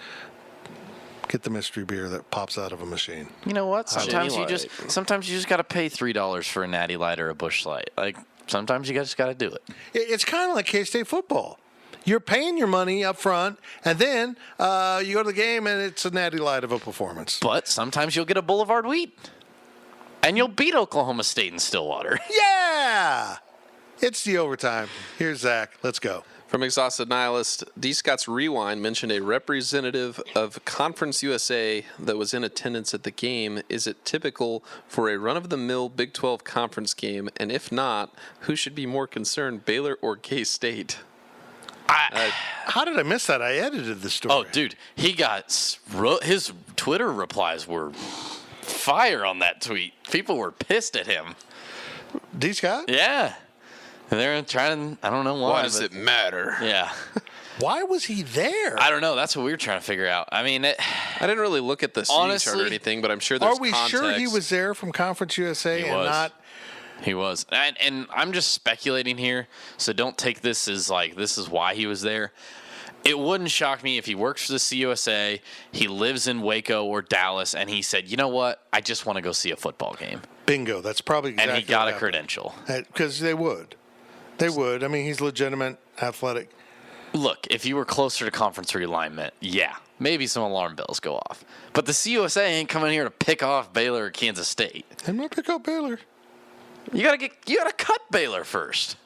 S2: Get the mystery beer that pops out of a machine.
S3: You know what? Sometimes
S4: Jenny
S3: you just got to pay $3 for a Natty Light or a Busch Light. Like sometimes you just got to do it.
S2: It's kind of like K-State football. You're paying your money up front, and then you go to the game, and it's a Natty Light of a performance.
S3: But sometimes you'll get a Boulevard Wheat, and you'll beat Oklahoma State in Stillwater.
S2: Yeah! It's the overtime. Here's Zach. Let's go.
S4: From Exhausted Nihilist, D. Scott's Rewind mentioned a representative of Conference USA that was in attendance at the game. Is it typical for a run-of-the-mill Big 12 conference game? And if not, who should be more concerned, Baylor or K-State?
S2: How did I miss that? I edited the story.
S3: Oh, dude, his Twitter replies were fire on that tweet. People were pissed at him.
S2: D. Scott?
S3: Yeah. They're trying, I don't know why.
S4: Why does it matter?
S3: Yeah.
S2: Why was he there?
S3: I don't know. That's what we were trying to figure out. I mean,
S4: I didn't really look at the seating chart or anything, but I'm sure there's context.
S2: Are we sure he was there from Conference USA and not...
S3: He was. And I'm just speculating here, so don't take this as like this is why he was there. It wouldn't shock me if he works for the CUSA, he lives in Waco or Dallas, and he said, you know what, I just want to go see a football game.
S2: Bingo. That's probably exactly
S3: and he got a credential.
S2: Because they would. They would. I mean, he's legitimate, athletic.
S3: Look, if you were closer to conference realignment, yeah, maybe some alarm bells go off. But the CUSA ain't coming here to pick off Baylor or Kansas State.
S2: I'm going to pick up Baylor.
S3: You gotta cut Baylor first.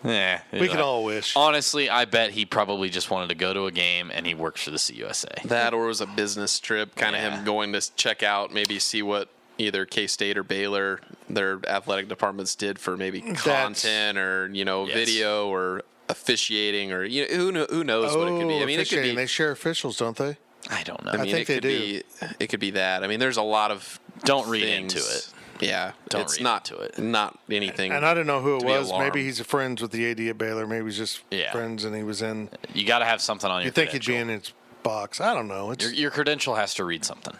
S3: Yeah,
S2: we can all wish.
S3: Honestly, I bet he probably just wanted to go to a game and he works for the CUSA.
S4: That or it was a business trip, kind of him going to check out, maybe see what either K-State or Baylor, their athletic departments did for maybe content or video or officiating or who knows what it could be. I mean, it could be.
S2: They share officials, don't they?
S3: I don't know.
S2: I think they do.
S4: It could be that. I mean, there's a lot of
S3: don't read into it.
S4: Yeah,
S3: it's not to it.
S4: Not anything.
S2: And I don't know who it was. Maybe he's friends with the AD at Baylor. Maybe he's just friends, and he was in.
S3: You got to have something on your.
S2: You think he'd be in his box? I don't know.
S3: Your credential has to read something.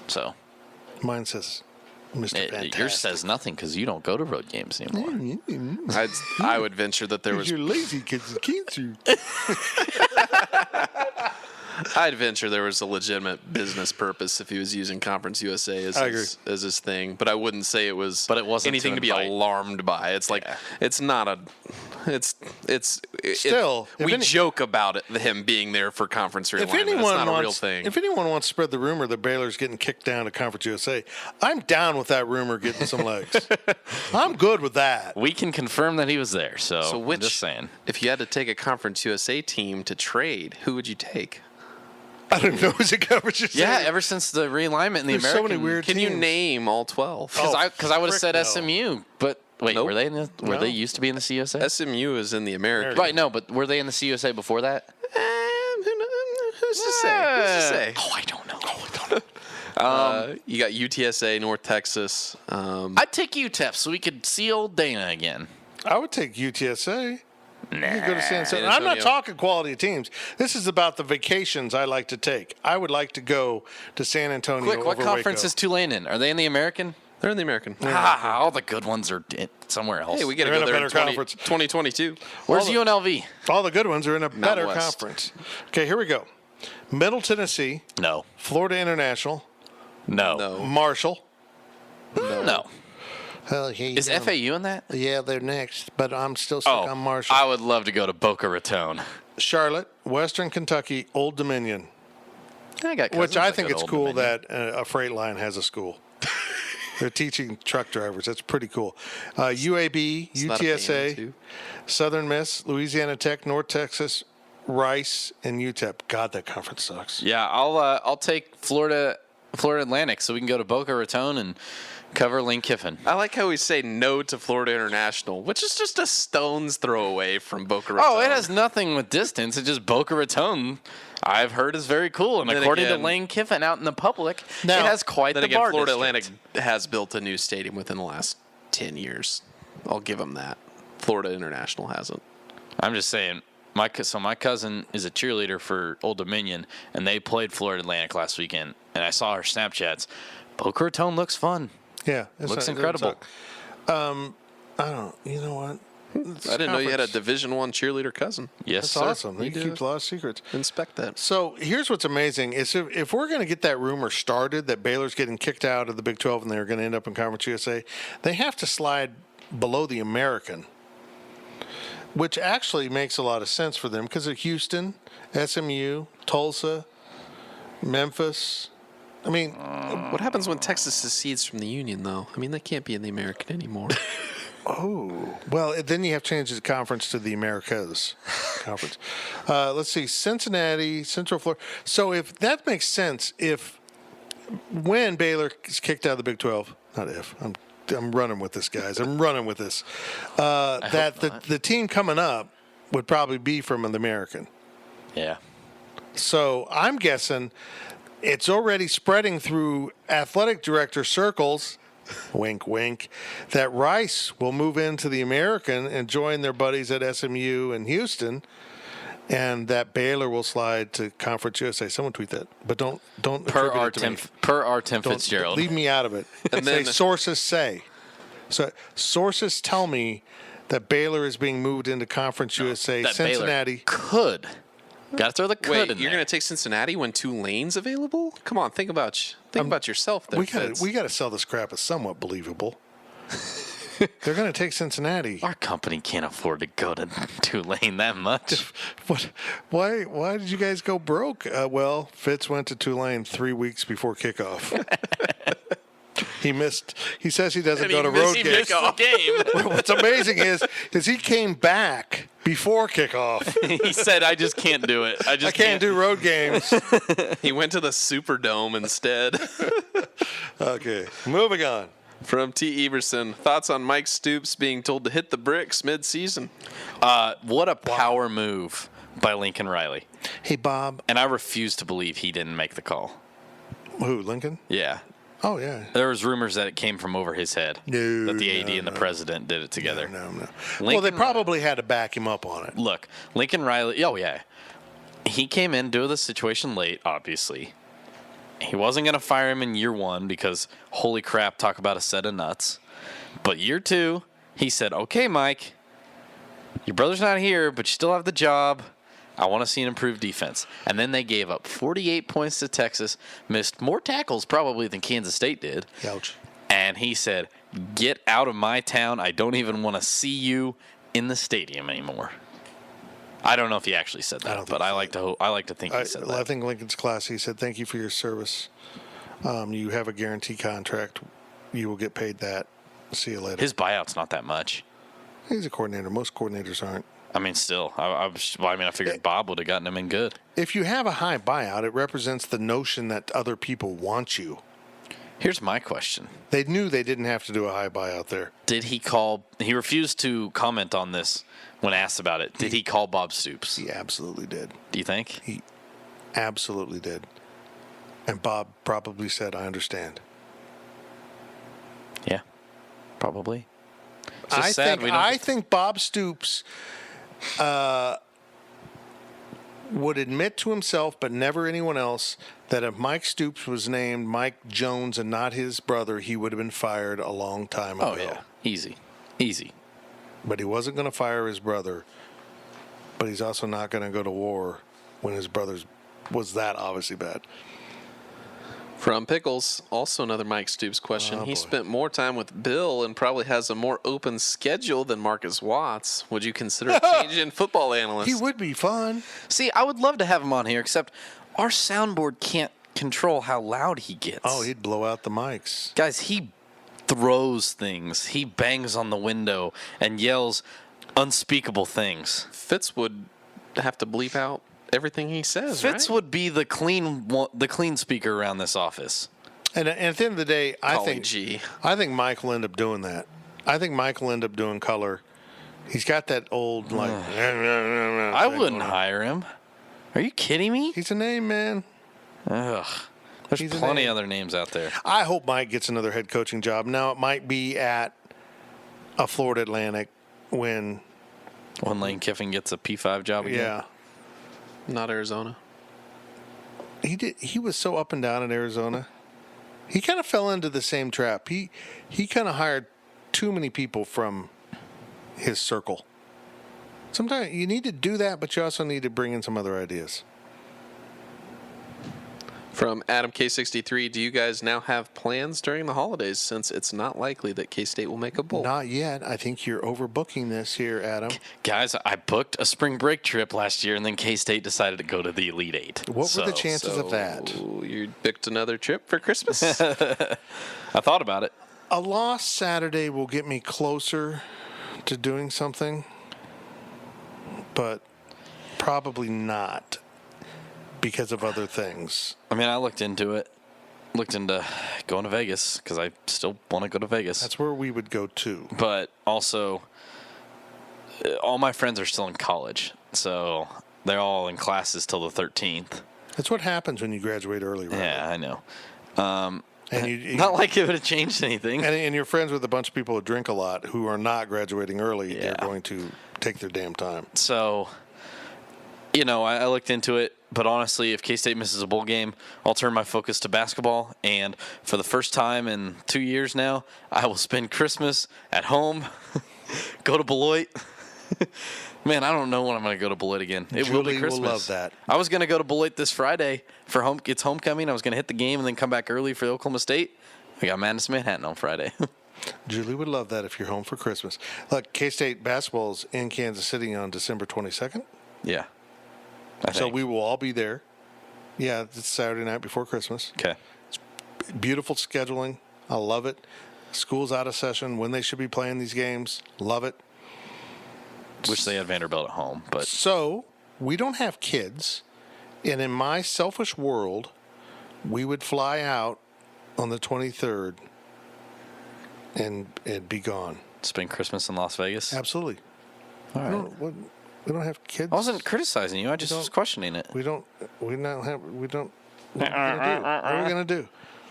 S3: So.
S2: Mine says, Mr. Fantastic.
S3: Yours says nothing because you don't go to road games anymore.
S4: I would venture that there was.
S2: You're lazy kids cancer.
S4: I'd venture there was a legitimate business purpose if he was using Conference USA as his thing, but I wouldn't say it was.
S3: But it wasn't
S4: anything to be alarmed by. It's like it's not a. We joke about it, him being there for Conference realignment. It's not a real thing.
S2: If anyone wants to spread the rumor that Baylor's getting kicked down to Conference USA, I'm down with that rumor getting some legs. I'm good with that.
S3: We can confirm that he was there. So
S4: I'm
S3: just saying,
S4: if you had to take a Conference USA team to trade, who would you take?
S2: I don't know who's a Conference USA.
S3: Yeah, ever since the realignment in the American.
S2: So many weird
S4: teams. You name all 12?
S3: Because I would have said SMU, but. Wait,
S4: nope.
S3: were they used to be in the CUSA?
S4: SMU is in the American.
S3: Right, no, but were they in the CUSA before that?
S4: Who's to say?
S3: Oh, I don't know.
S4: You got UTSA, North Texas.
S3: I'd take UTEP so we could see old Dana again.
S2: I would take UTSA.
S3: Nah.
S2: You go to San Antonio. I'm not talking quality of teams. This is about the vacations I like to take. I would like to go to San Antonio.
S3: Quick, what conference is Tulane in? Are they in the American?
S4: They're in the American.
S3: All the good ones are somewhere else.
S4: Hey, we got to
S2: They're
S4: go
S2: in a
S4: there in
S2: better conference.
S4: 2022.
S3: Where's UNLV?
S2: All the good ones are in a better
S4: West.
S2: conference. Okay, here we go. Middle Tennessee,
S3: No.
S2: Florida International,
S3: No.
S2: Marshall.
S3: No. Is FAU in that?
S2: Yeah, they're next, but I'm still stuck on Marshall.
S3: I would love to go to Boca Raton.
S2: Charlotte, Western Kentucky, Old Dominion,
S3: I got
S2: which
S3: cousins
S2: I
S3: that
S2: think
S3: go to
S2: it's
S3: Old
S2: cool
S3: Dominion.
S2: that a freight line has a school. They're teaching truck drivers. That's pretty cool. UAB,
S4: not a band,
S2: UTSA,
S4: too.
S2: Southern Miss, Louisiana Tech, North Texas, Rice, and UTEP. God, that conference sucks.
S3: Yeah, I'll take Florida Atlantic so we can go to Boca Raton and cover Lane Kiffin.
S4: I like how we say no to Florida International, which is just a stone's throw away from Boca Raton.
S3: Oh, it has nothing with distance. It's just Boca Raton. I've heard is very cool, and
S4: Then
S3: according
S4: again-
S3: to Lane Kiffin out in the public,
S2: Now-
S3: it has quite
S4: Then
S3: the
S4: again,
S3: bar
S4: Florida
S3: district.
S4: Atlantic has built a new stadium within the last 10 years. I'll give them that. Florida International hasn't.
S3: I'm just saying. My cousin is a cheerleader for Old Dominion, and they played Florida Atlantic last weekend. And I saw her Snapchats. Boca Raton looks fun.
S2: Yeah.
S3: Looks incredible.
S2: I don't. You know what?
S4: I didn't know you had a Division I cheerleader cousin.
S3: Yes,
S2: That's
S3: sir.
S2: awesome. He
S4: do.
S2: keeps a lot of secrets.
S4: Inspect that.
S2: So here's what's amazing is if we're going to get that rumor started that Baylor's getting kicked out of the Big 12 and they're going to end up in Conference USA, they have to slide below the American, which actually makes a lot of sense for them because of Houston, SMU, Tulsa, Memphis. I mean,
S4: What happens when Texas secedes from the Union, though? I mean, they can't be in the American anymore.
S2: well, then you have to change the conference to the Americas conference. Let's see, Cincinnati, Central Florida. So if that makes sense, when Baylor is kicked out of the Big 12, not if, I'm running with this, guys. I'm running with this. That the team coming up would probably be from an American.
S3: Yeah.
S2: So I'm guessing it's already spreading through athletic director circles, wink, wink, that Rice will move into the American and join their buddies at SMU and Houston, and that Baylor will slide to Conference USA. Someone tweet that, but don't
S3: Per
S2: attribute
S3: our
S2: it to me.
S3: Tim
S2: Don't
S3: Fitzgerald.
S2: leave me out of it.
S4: And
S2: Say
S4: then-
S2: sources say. So sources tell me that Baylor is being moved into Conference USA.
S3: that
S2: Cincinnati.
S3: Baylor could. Got to throw the could
S4: Wait,
S3: in
S4: you're
S3: there.
S4: going to take Cincinnati when Tulane's available? Come on, think about yourself there,
S2: We
S4: Fitz.
S2: got to sell this crap as somewhat believable. They're going to take Cincinnati.
S3: Our company can't afford to go to Tulane that much.
S2: What? Why did you guys go broke? Well, Fitz went to Tulane 3 weeks before kickoff. He says he doesn't go to road
S3: He
S2: games.
S3: missed the game.
S2: What's amazing is he came back before kickoff.
S3: He said, "I just can't do it. I
S2: can't do road games.
S4: He went to the Superdome instead.
S2: Okay, moving on.
S4: From T. Everson, thoughts on Mike Stoops being told to hit the bricks mid-season?
S3: What a power move by Lincoln Riley.
S2: Hey, Bob.
S3: And I refuse to believe he didn't make the call.
S2: Who, Lincoln?
S3: Yeah.
S2: Oh, yeah.
S3: There was rumors that it came from over his head.
S2: No,
S3: that the AD
S2: no,
S3: and the
S2: no.
S3: president did it together.
S2: No. Well, they
S3: Lincoln-
S2: probably had to back him up on it.
S3: Look, Lincoln Riley, oh, yeah. He came in due to the situation late, obviously. He wasn't going to fire him in year one because, holy crap, talk about a set of nuts. But year two, he said, okay, Mike, your brother's not here, but you still have the job. I want to see an improved defense. And then they gave up 48 points to Texas, missed more tackles probably than Kansas State did.
S2: Ouch.
S3: And he said, get out of my town. I don't even want to see you in the stadium anymore. I don't know if he actually said that, but I like to think he said that.
S2: I think Lincoln's classy. He said, thank you for your service. You have a guarantee contract. You will get paid that. See you later.
S3: His buyout's not that much.
S2: He's a coordinator. Most coordinators aren't.
S3: I mean, still, I figured Bob would have gotten him in good.
S2: If you have a high buyout, it represents the notion that other people want you.
S3: Here's my question.
S2: They knew they didn't have to do a high buyout there.
S3: Did he call – he refused to comment on this when asked about it. Did he call Bob Stoops?
S2: He absolutely did.
S3: Do you think?
S2: He absolutely did. And Bob probably said, I understand.
S3: Yeah, probably. It's just sad we don't-
S2: I think Bob Stoops would admit to himself, but never anyone else, that if Mike Stoops was named Mike Jones and not his brother, he would have been fired a long time ago.
S3: Oh, yeah. Easy.
S2: But he wasn't going to fire his brother. But he's also not going to go to war when his brother's was that obviously bad.
S4: From Pickles, also another Mike Stoops question. He spent more time with Bill and probably has a more open schedule than Marcus Watts. Would you consider a change in football analyst?
S2: He would be fun.
S3: See, I would love to have him on here, except our soundboard can't control how loud he gets.
S2: Oh, he'd blow out the mics.
S3: Guys, he throws things. He bangs on the window and yells unspeakable things.
S4: Fitz would have to bleep out everything he says,
S3: Fitz
S4: right?
S3: would be the clean speaker around this office.
S2: And at the end of the day, I
S4: Golly
S2: think Mike will end up doing that. I think Mike will end up doing color. He's got that old like.
S3: I wouldn't hire him. Are you kidding me?
S2: He's a name, man.
S3: Ugh. There's
S2: He's a
S3: plenty
S2: name.
S3: other names out there.
S2: I hope Mike gets another head coaching job. Now it might be at a Florida Atlantic when
S3: Lane Kiffin gets a P5 job again.
S2: Yeah.
S4: Not Arizona.
S2: He was so up and down in Arizona. He kind of fell into the same trap. He kind of hired too many people from his circle. Sometimes you need to do that, but you also need to bring in some other ideas.
S4: From Adam K63, do you guys now have plans during the holidays since it's not likely that K-State will make a bowl?
S2: Not yet. I think you're overbooking this here, Adam.
S3: Guys, I booked a spring break trip last year, and then K-State decided to go to the Elite Eight.
S2: What were the chances of that?
S4: You picked another trip for Christmas?
S3: I thought about it.
S2: A lost Saturday will get me closer to doing something, but probably not because of other things.
S3: I mean, I looked into going to Vegas because I still want to go to Vegas.
S2: That's where we would go too.
S3: But also, all my friends are still in college, so they're all in classes till the 13th.
S2: That's what happens when you graduate early, right?
S3: Yeah, I know.
S2: And you
S3: Not like it would have changed anything.
S2: and you're friends with a bunch of people who drink a lot who are not graduating early.
S3: Yeah.
S2: They're going to take their damn time.
S3: So, I looked into it. But honestly, if K-State misses a bowl game, I'll turn my focus to basketball. And for the first time in 2 years now, I will spend Christmas at home, go to Beloit. Man, I don't know when I'm going to go to Beloit again. It will be
S2: Julie
S3: Christmas.
S2: will love that.
S3: I was going to go to Beloit this Friday for it's homecoming. I was going to hit the game and then come back early for Oklahoma State. I got Madison Manhattan on Friday.
S2: Julie would love that if you're home for Christmas. Look, K-State basketball's in Kansas City on December 22nd.
S3: Yeah.
S2: So we will all be there. Yeah, it's Saturday night before Christmas.
S3: Okay.
S2: Beautiful scheduling. I love it. School's out of session when they should be playing these games. Love it.
S3: Wish they had Vanderbilt at home, but
S2: So we don't have kids. And in my selfish world, we would fly out on the 23rd and be gone.
S3: spend Christmas in Las Vegas.
S2: Absolutely.
S3: All right.
S2: We don't have kids.
S3: I wasn't criticizing you. I just was questioning it.
S2: What are we going to do?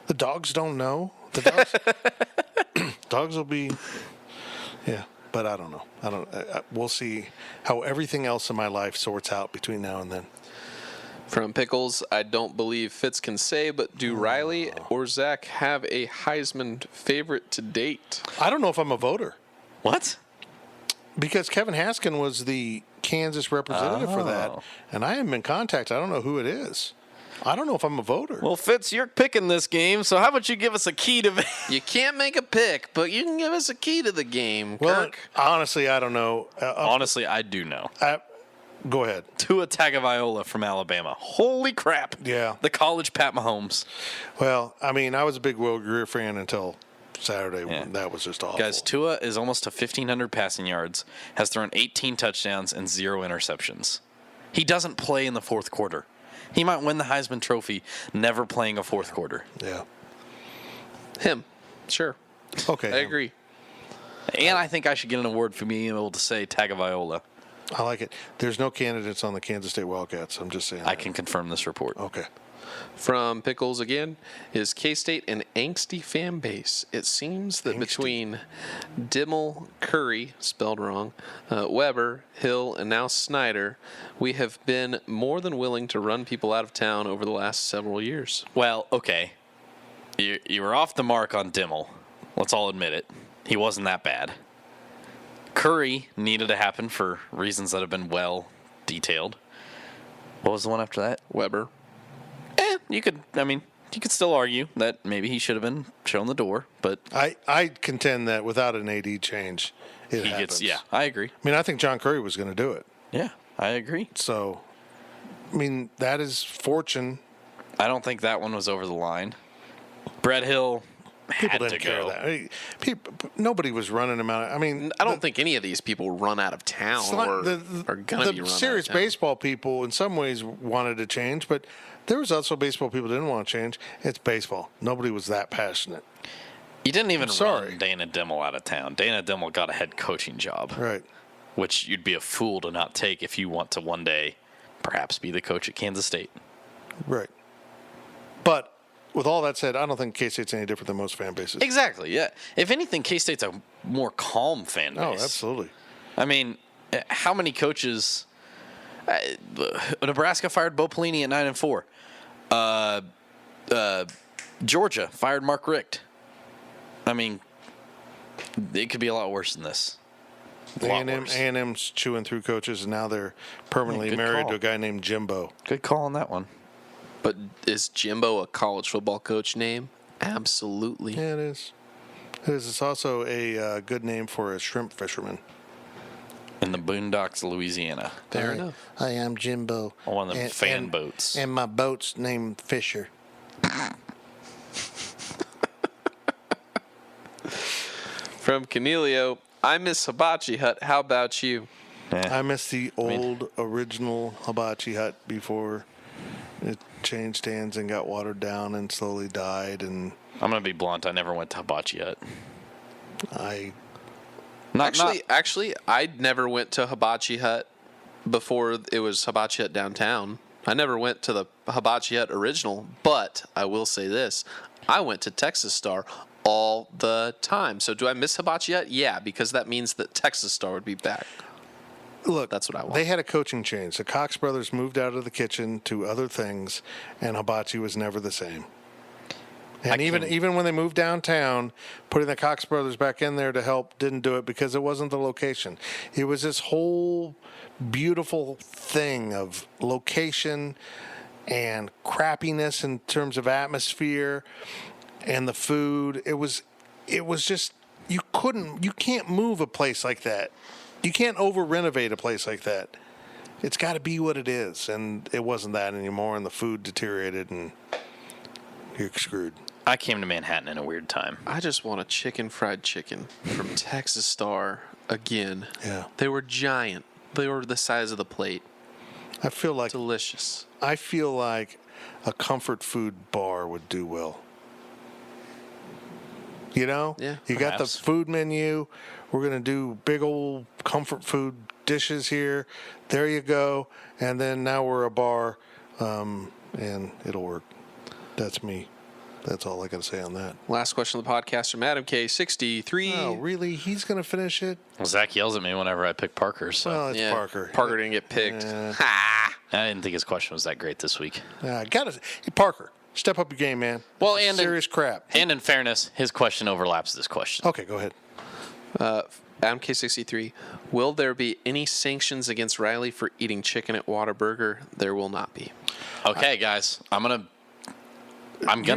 S2: The dogs don't know. The dogs, dogs will be, yeah, but I don't know. We'll see how everything else in my life sorts out between now and then.
S4: From Pickles, I don't believe Fitz can say, but do Riley or Zach have a Heisman favorite to date?
S2: I don't know if I'm a voter.
S3: What?
S2: Because Kevin Haskin was the Kansas representative for that, and I haven't been contacted. I don't know who it is. I don't know if I'm a voter.
S3: Well, Fitz, you're picking this game, so how about you give us a key to
S4: You can't make a pick, but you can give us a key to the game,
S2: well,
S4: Kirk.
S2: honestly, I don't know.
S3: Honestly, I do know.
S2: Go ahead.
S3: Tua Tagovailoa from Alabama. Holy crap.
S2: Yeah.
S3: The college Pat Mahomes.
S2: Well, I mean, I was a big Will Greer fan until Saturday.
S3: Yeah.
S2: That was just awful.
S3: Guys, Tua is almost to 1,500 passing yards, has thrown 18 touchdowns and 0 interceptions. He doesn't play in the fourth quarter. He might win the Heisman Trophy never playing a fourth quarter.
S2: Yeah.
S4: Him. Sure.
S2: Okay.
S4: I agree.
S3: And I think I should get an award for being able to say Tagovailoa.
S2: I like it. There's no candidates on the Kansas State Wildcats. I'm just saying.
S3: I can confirm this report.
S2: Okay.
S4: From Pickles again, is K-State an angsty fan base? It seems that between Dimmel, Curry, spelled wrong, Weber, Hill, and now Snyder, we have been more than willing to run people out of town over the last several years.
S3: Well, okay. You were off the mark on Dimmel. Let's all admit it. He wasn't that bad. Curry needed to happen for reasons that have been well detailed. What was the one after that?
S4: Weber.
S3: You could still argue that maybe he should have been shown the door, but
S2: I contend that without an AD change, it happens.
S3: I agree.
S2: I mean, I think John Curry was going to do it.
S3: Yeah, I agree.
S2: So, I mean, that is fortune.
S3: I don't think that one was over the line. Brett Hill
S2: People
S3: had
S2: didn't
S3: to
S2: care
S3: go.
S2: that. I mean, nobody was running him out. I mean,
S4: I don't think any of these people run out of town or are going to be run
S2: serious
S4: out of town.
S2: baseball people, in some ways, wanted to change, but there was also baseball people who didn't want to change. It's baseball. Nobody was that passionate.
S3: You didn't even
S2: Sorry.
S3: run Dana Dimmel out of town. Dana Dimmel got a head coaching job,
S2: Right.
S3: which you'd be a fool to not take if you want to one day perhaps be the coach at Kansas State.
S2: Right. But with all that said, I don't think K-State's any different than most fan bases.
S3: Exactly, yeah. If anything, K-State's a more calm fan base.
S2: Oh, absolutely.
S3: I mean, how many coaches... Nebraska fired Bo Pelini at 9-4. Georgia fired Mark Richt. I mean, it could be a lot worse than this.
S2: A&M's chewing through coaches, and now they're permanently
S3: Good
S2: married
S3: call.
S2: to a guy named Jimbo.
S3: Good call on that one.
S4: But is Jimbo a college football coach name? Absolutely.
S2: Yeah, it is. It is. It's also a good name for a shrimp fisherman.
S3: In the boondocks, Louisiana.
S4: Fair enough.
S2: I am Jimbo.
S3: One of them fan boats.
S2: And my boat's named Fisher.
S4: From Cornelio, I miss Hibachi Hut. How about you?
S2: I miss the old original hibachi hut before it changed hands and got watered down and slowly died. And
S3: I'm going to be blunt. I never went to Hibachi Hut.
S4: Actually, I never went to Hibachi Hut before it was Hibachi Hut downtown. I never went to the Hibachi Hut original, but I will say this. I went to Texas Star all the time. So do I miss Hibachi Hut? Yeah, because that means that Texas Star would be back.
S2: Look,
S4: that's what I want.
S2: They had a coaching change. The Cox brothers moved out of the kitchen to other things, and hibachi was never the same. And even when they moved downtown, putting the Cox brothers back in there to help didn't do it because it wasn't the location. It was this whole beautiful thing of location and crappiness in terms of atmosphere and the food. It was just you can't move a place like that. You can't over-renovate a place like that. It's got to be what it is, and it wasn't that anymore, and the food deteriorated, and you're screwed.
S3: I came to Manhattan in a weird time.
S4: I just want a fried chicken from Texas Star again.
S2: Yeah.
S4: They were giant. They were the size of the plate.
S2: I feel like
S4: delicious.
S2: I feel like a comfort food bar would do well. You know?
S4: Yeah.
S2: You got the food menu. We're going to do big old comfort food dishes here. There you go. And then now we're a bar, and it'll work. That's me. That's all I got to say on that.
S4: Last question of the podcast from Adam K63.
S2: Oh, really? He's going to finish it?
S3: Well, Zach yells at me whenever I pick Parker. So.
S2: Well, it's Parker.
S4: Parker didn't get picked. Ha!
S3: I didn't think his question was that great this week.
S2: Parker, step up your game, man.
S3: Well,
S2: and serious crap.
S3: And in fairness, his question overlaps this question.
S2: Okay, go ahead.
S4: Adam K63, will there be any sanctions against Riley for eating chicken at Whataburger? There will not be.
S3: Okay, guys, I'm gonna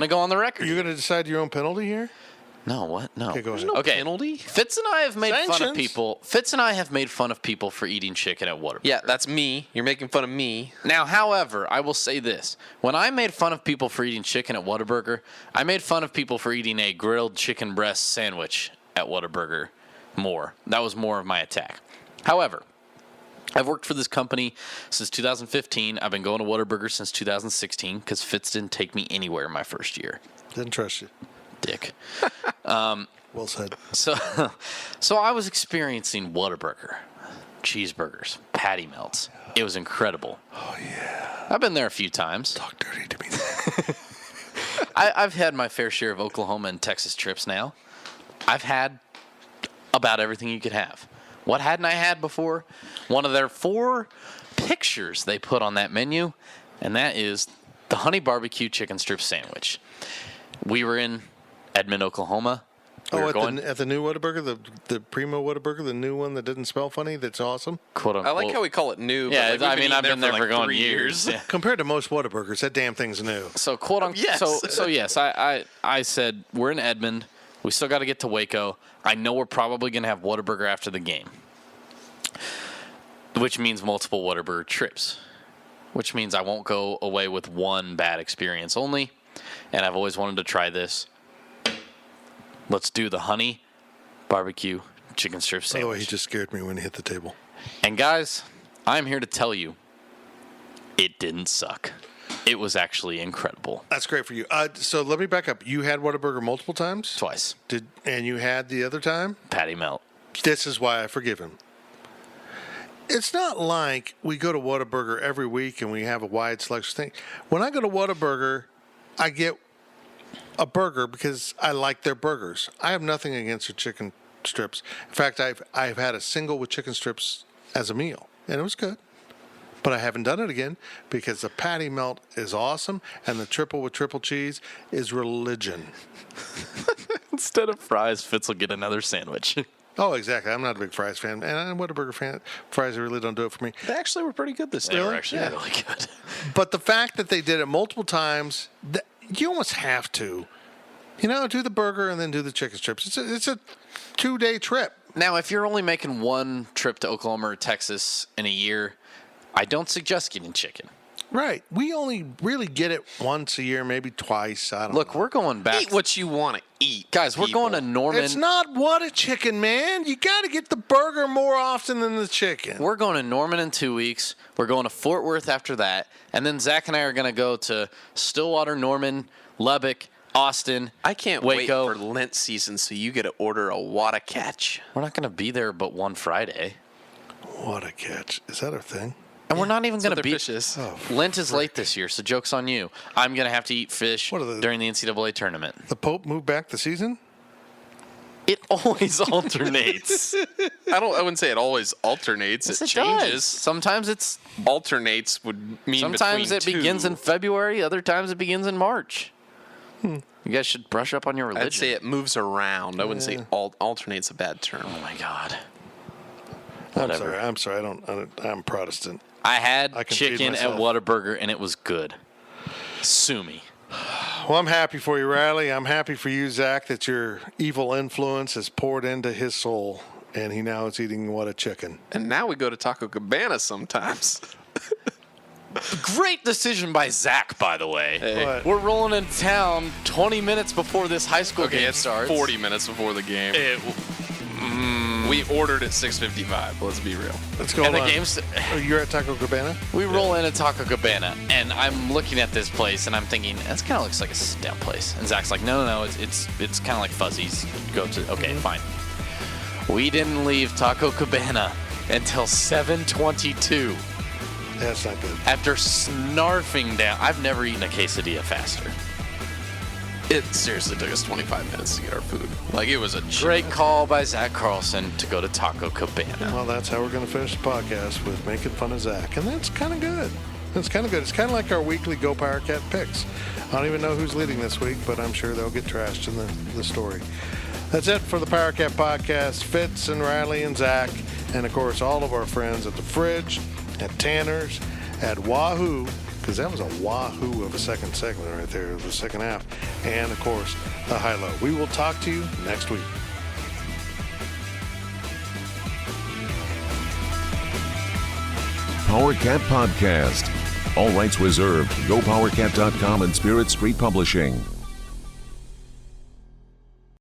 S3: go on the record.
S2: You're gonna decide your own penalty here?
S3: No, what? No.
S2: Okay, go ahead.
S3: Okay.
S4: Penalty?
S3: Fitz and I have made fun of
S2: Sanctions?
S3: people. Fitz and I have made fun of people for eating chicken at Whataburger.
S4: Yeah, that's me. You're making fun of me.
S3: Now, however, I will say this. When I made fun of people for eating chicken at Whataburger, I made fun of people for eating a grilled chicken breast sandwich at Whataburger more. That was more of my attack. However, I've worked for this company since 2015. I've been going to Whataburger since 2016 because Fitz didn't take me anywhere my first year.
S2: Didn't trust you.
S3: Dick.
S2: Well said.
S3: So I was experiencing Whataburger, cheeseburgers, patty melts. It was incredible.
S2: Oh, yeah.
S3: I've been there a few times.
S2: Talk dirty to me.
S3: I've had my fair share of Oklahoma and Texas trips now. I've had about everything you could have. What hadn't I had before? One of their 4 pictures they put on that menu, and that is the honey barbecue chicken strip sandwich. We were in Edmond, Oklahoma.
S2: At the new Whataburger, the Primo Whataburger, the new one that didn't smell funny, that's awesome.
S3: Quote unquote.
S4: I like how we call it new.
S3: Yeah,
S4: but like
S3: I've been there for going
S4: 3
S3: years. Yeah.
S2: Compared to most Whataburgers, that damn thing's new.
S3: So quote unquote.
S4: Yes.
S3: So yes, I said we're in Edmond. We still got to get to Waco. I know we're probably going to have Whataburger after the game, which means multiple Whataburger trips, which means I won't go away with one bad experience only. And I've always wanted to try this. Let's do the honey barbecue chicken strip
S2: By the
S3: sandwich.
S2: way, he just scared me when he hit the table.
S3: And guys, I'm here to tell you, it didn't suck. It was actually incredible.
S2: That's great for you. So let me back up. You had Whataburger multiple times?
S3: Twice.
S2: And you had the other time?
S3: Patty melt.
S2: This is why I forgive him. It's not like we go to Whataburger every week and we have a wide selection thing. When I go to Whataburger, I get a burger because I like their burgers. I have nothing against their chicken strips. In fact, I've had a single with chicken strips as a meal, and it was good. But I haven't done it again because the patty melt is awesome, and the triple with triple cheese is religion.
S3: Instead of fries, Fitz will get another sandwich.
S2: Oh, exactly. I'm not a big fries fan, and I'm a Whataburger fan. Fries really don't do it for me.
S4: They actually were pretty good this
S3: They
S4: time.
S3: were actually
S2: Yeah.
S3: really good.
S2: But the fact that they did it multiple times, you almost have to, do the burger and then do the chicken strips. It's a 2-day trip.
S3: Now, if you're only making one trip to Oklahoma or Texas in a year, I don't suggest getting chicken.
S2: Right. We only really get it once a year, maybe twice. I don't know.
S3: Look, we're going back.
S4: Eat what you want to eat.
S3: Guys, we're going to Norman.
S2: It's not what a chicken, man. You got to get the burger more often than the chicken.
S3: We're going to Norman in 2 weeks. We're going to Fort Worth after that. And then Zach and I are going to go to Stillwater, Norman, Lubbock, Austin,
S4: I can't
S3: Waco.
S4: wait for Lent season so you get to order a Wildcats.
S3: We're not going to be there but one Friday.
S2: What a catch. Is that a thing?
S3: And we're not even going to be.
S4: Fish is.
S3: Lent is late this year, so joke's on you. I'm going to have to eat fish during the NCAA tournament.
S2: The Pope moved back the season?
S3: It always alternates.
S4: I wouldn't say it always alternates.
S3: Yes,
S4: it
S3: it
S4: changes.
S3: does. Sometimes it's.
S4: Alternates would mean
S3: Sometimes it
S4: between
S3: begins
S4: two.
S3: in February. Other times it begins in March. You guys should brush up on your religion.
S4: I'd say it moves around. I wouldn't say alternate's a bad term.
S3: Oh my God.
S2: Whatever. I'm sorry. I'm Protestant.
S3: I had
S2: I can feed
S3: chicken at
S2: myself.
S3: Whataburger and it was good. Sue me.
S2: Well, I'm happy for you, Riley. I'm happy for you, Zach, that your evil influence has poured into his soul, and he now is eating what a chicken.
S4: And now we go to Taco Cabana sometimes.
S3: Great decision by Zach, by the way.
S4: Hey.
S2: What?
S3: We're rolling into town 20 minutes before this high school
S4: Okay,
S3: game
S4: it's
S3: starts.
S4: 40 minutes before the game. We ordered at 6:55. Let's be real.
S2: Let's go
S3: And the
S2: on.
S3: game's.
S2: Oh, you're at Taco Cabana?
S3: We roll into Taco Cabana, and I'm looking at this place, and I'm thinking, that kind of looks like a sit-down place. And Zach's like, no, it's kind of like Fuzzy's. Go to, okay, fine. We didn't leave Taco Cabana until 7:22.
S2: That's not good.
S3: After snarfing down, I've never eaten a quesadilla faster.
S4: It seriously took us 25 minutes to get our food. Like, it was a
S3: Great call by Zach Carlson to go to Taco Cabana.
S2: Well, that's how we're going to finish the podcast, with making fun of Zach. And that's kind of good. That's kind of good. It's kind of like our weekly Go Powercat picks. I don't even know who's leading this week, but I'm sure they'll get trashed in the story. That's it for the Powercat Podcast. Fitz and Riley and Zach, and, of course, all of our friends at the Fridge, at Tanner's, at Wahoo, because that was a wahoo of a second segment right there, the second half, and, of course, the high-low. We will talk to you next week.
S1: Powercat Podcast. All rights reserved. GoPowercat.com and Spirit Street Publishing.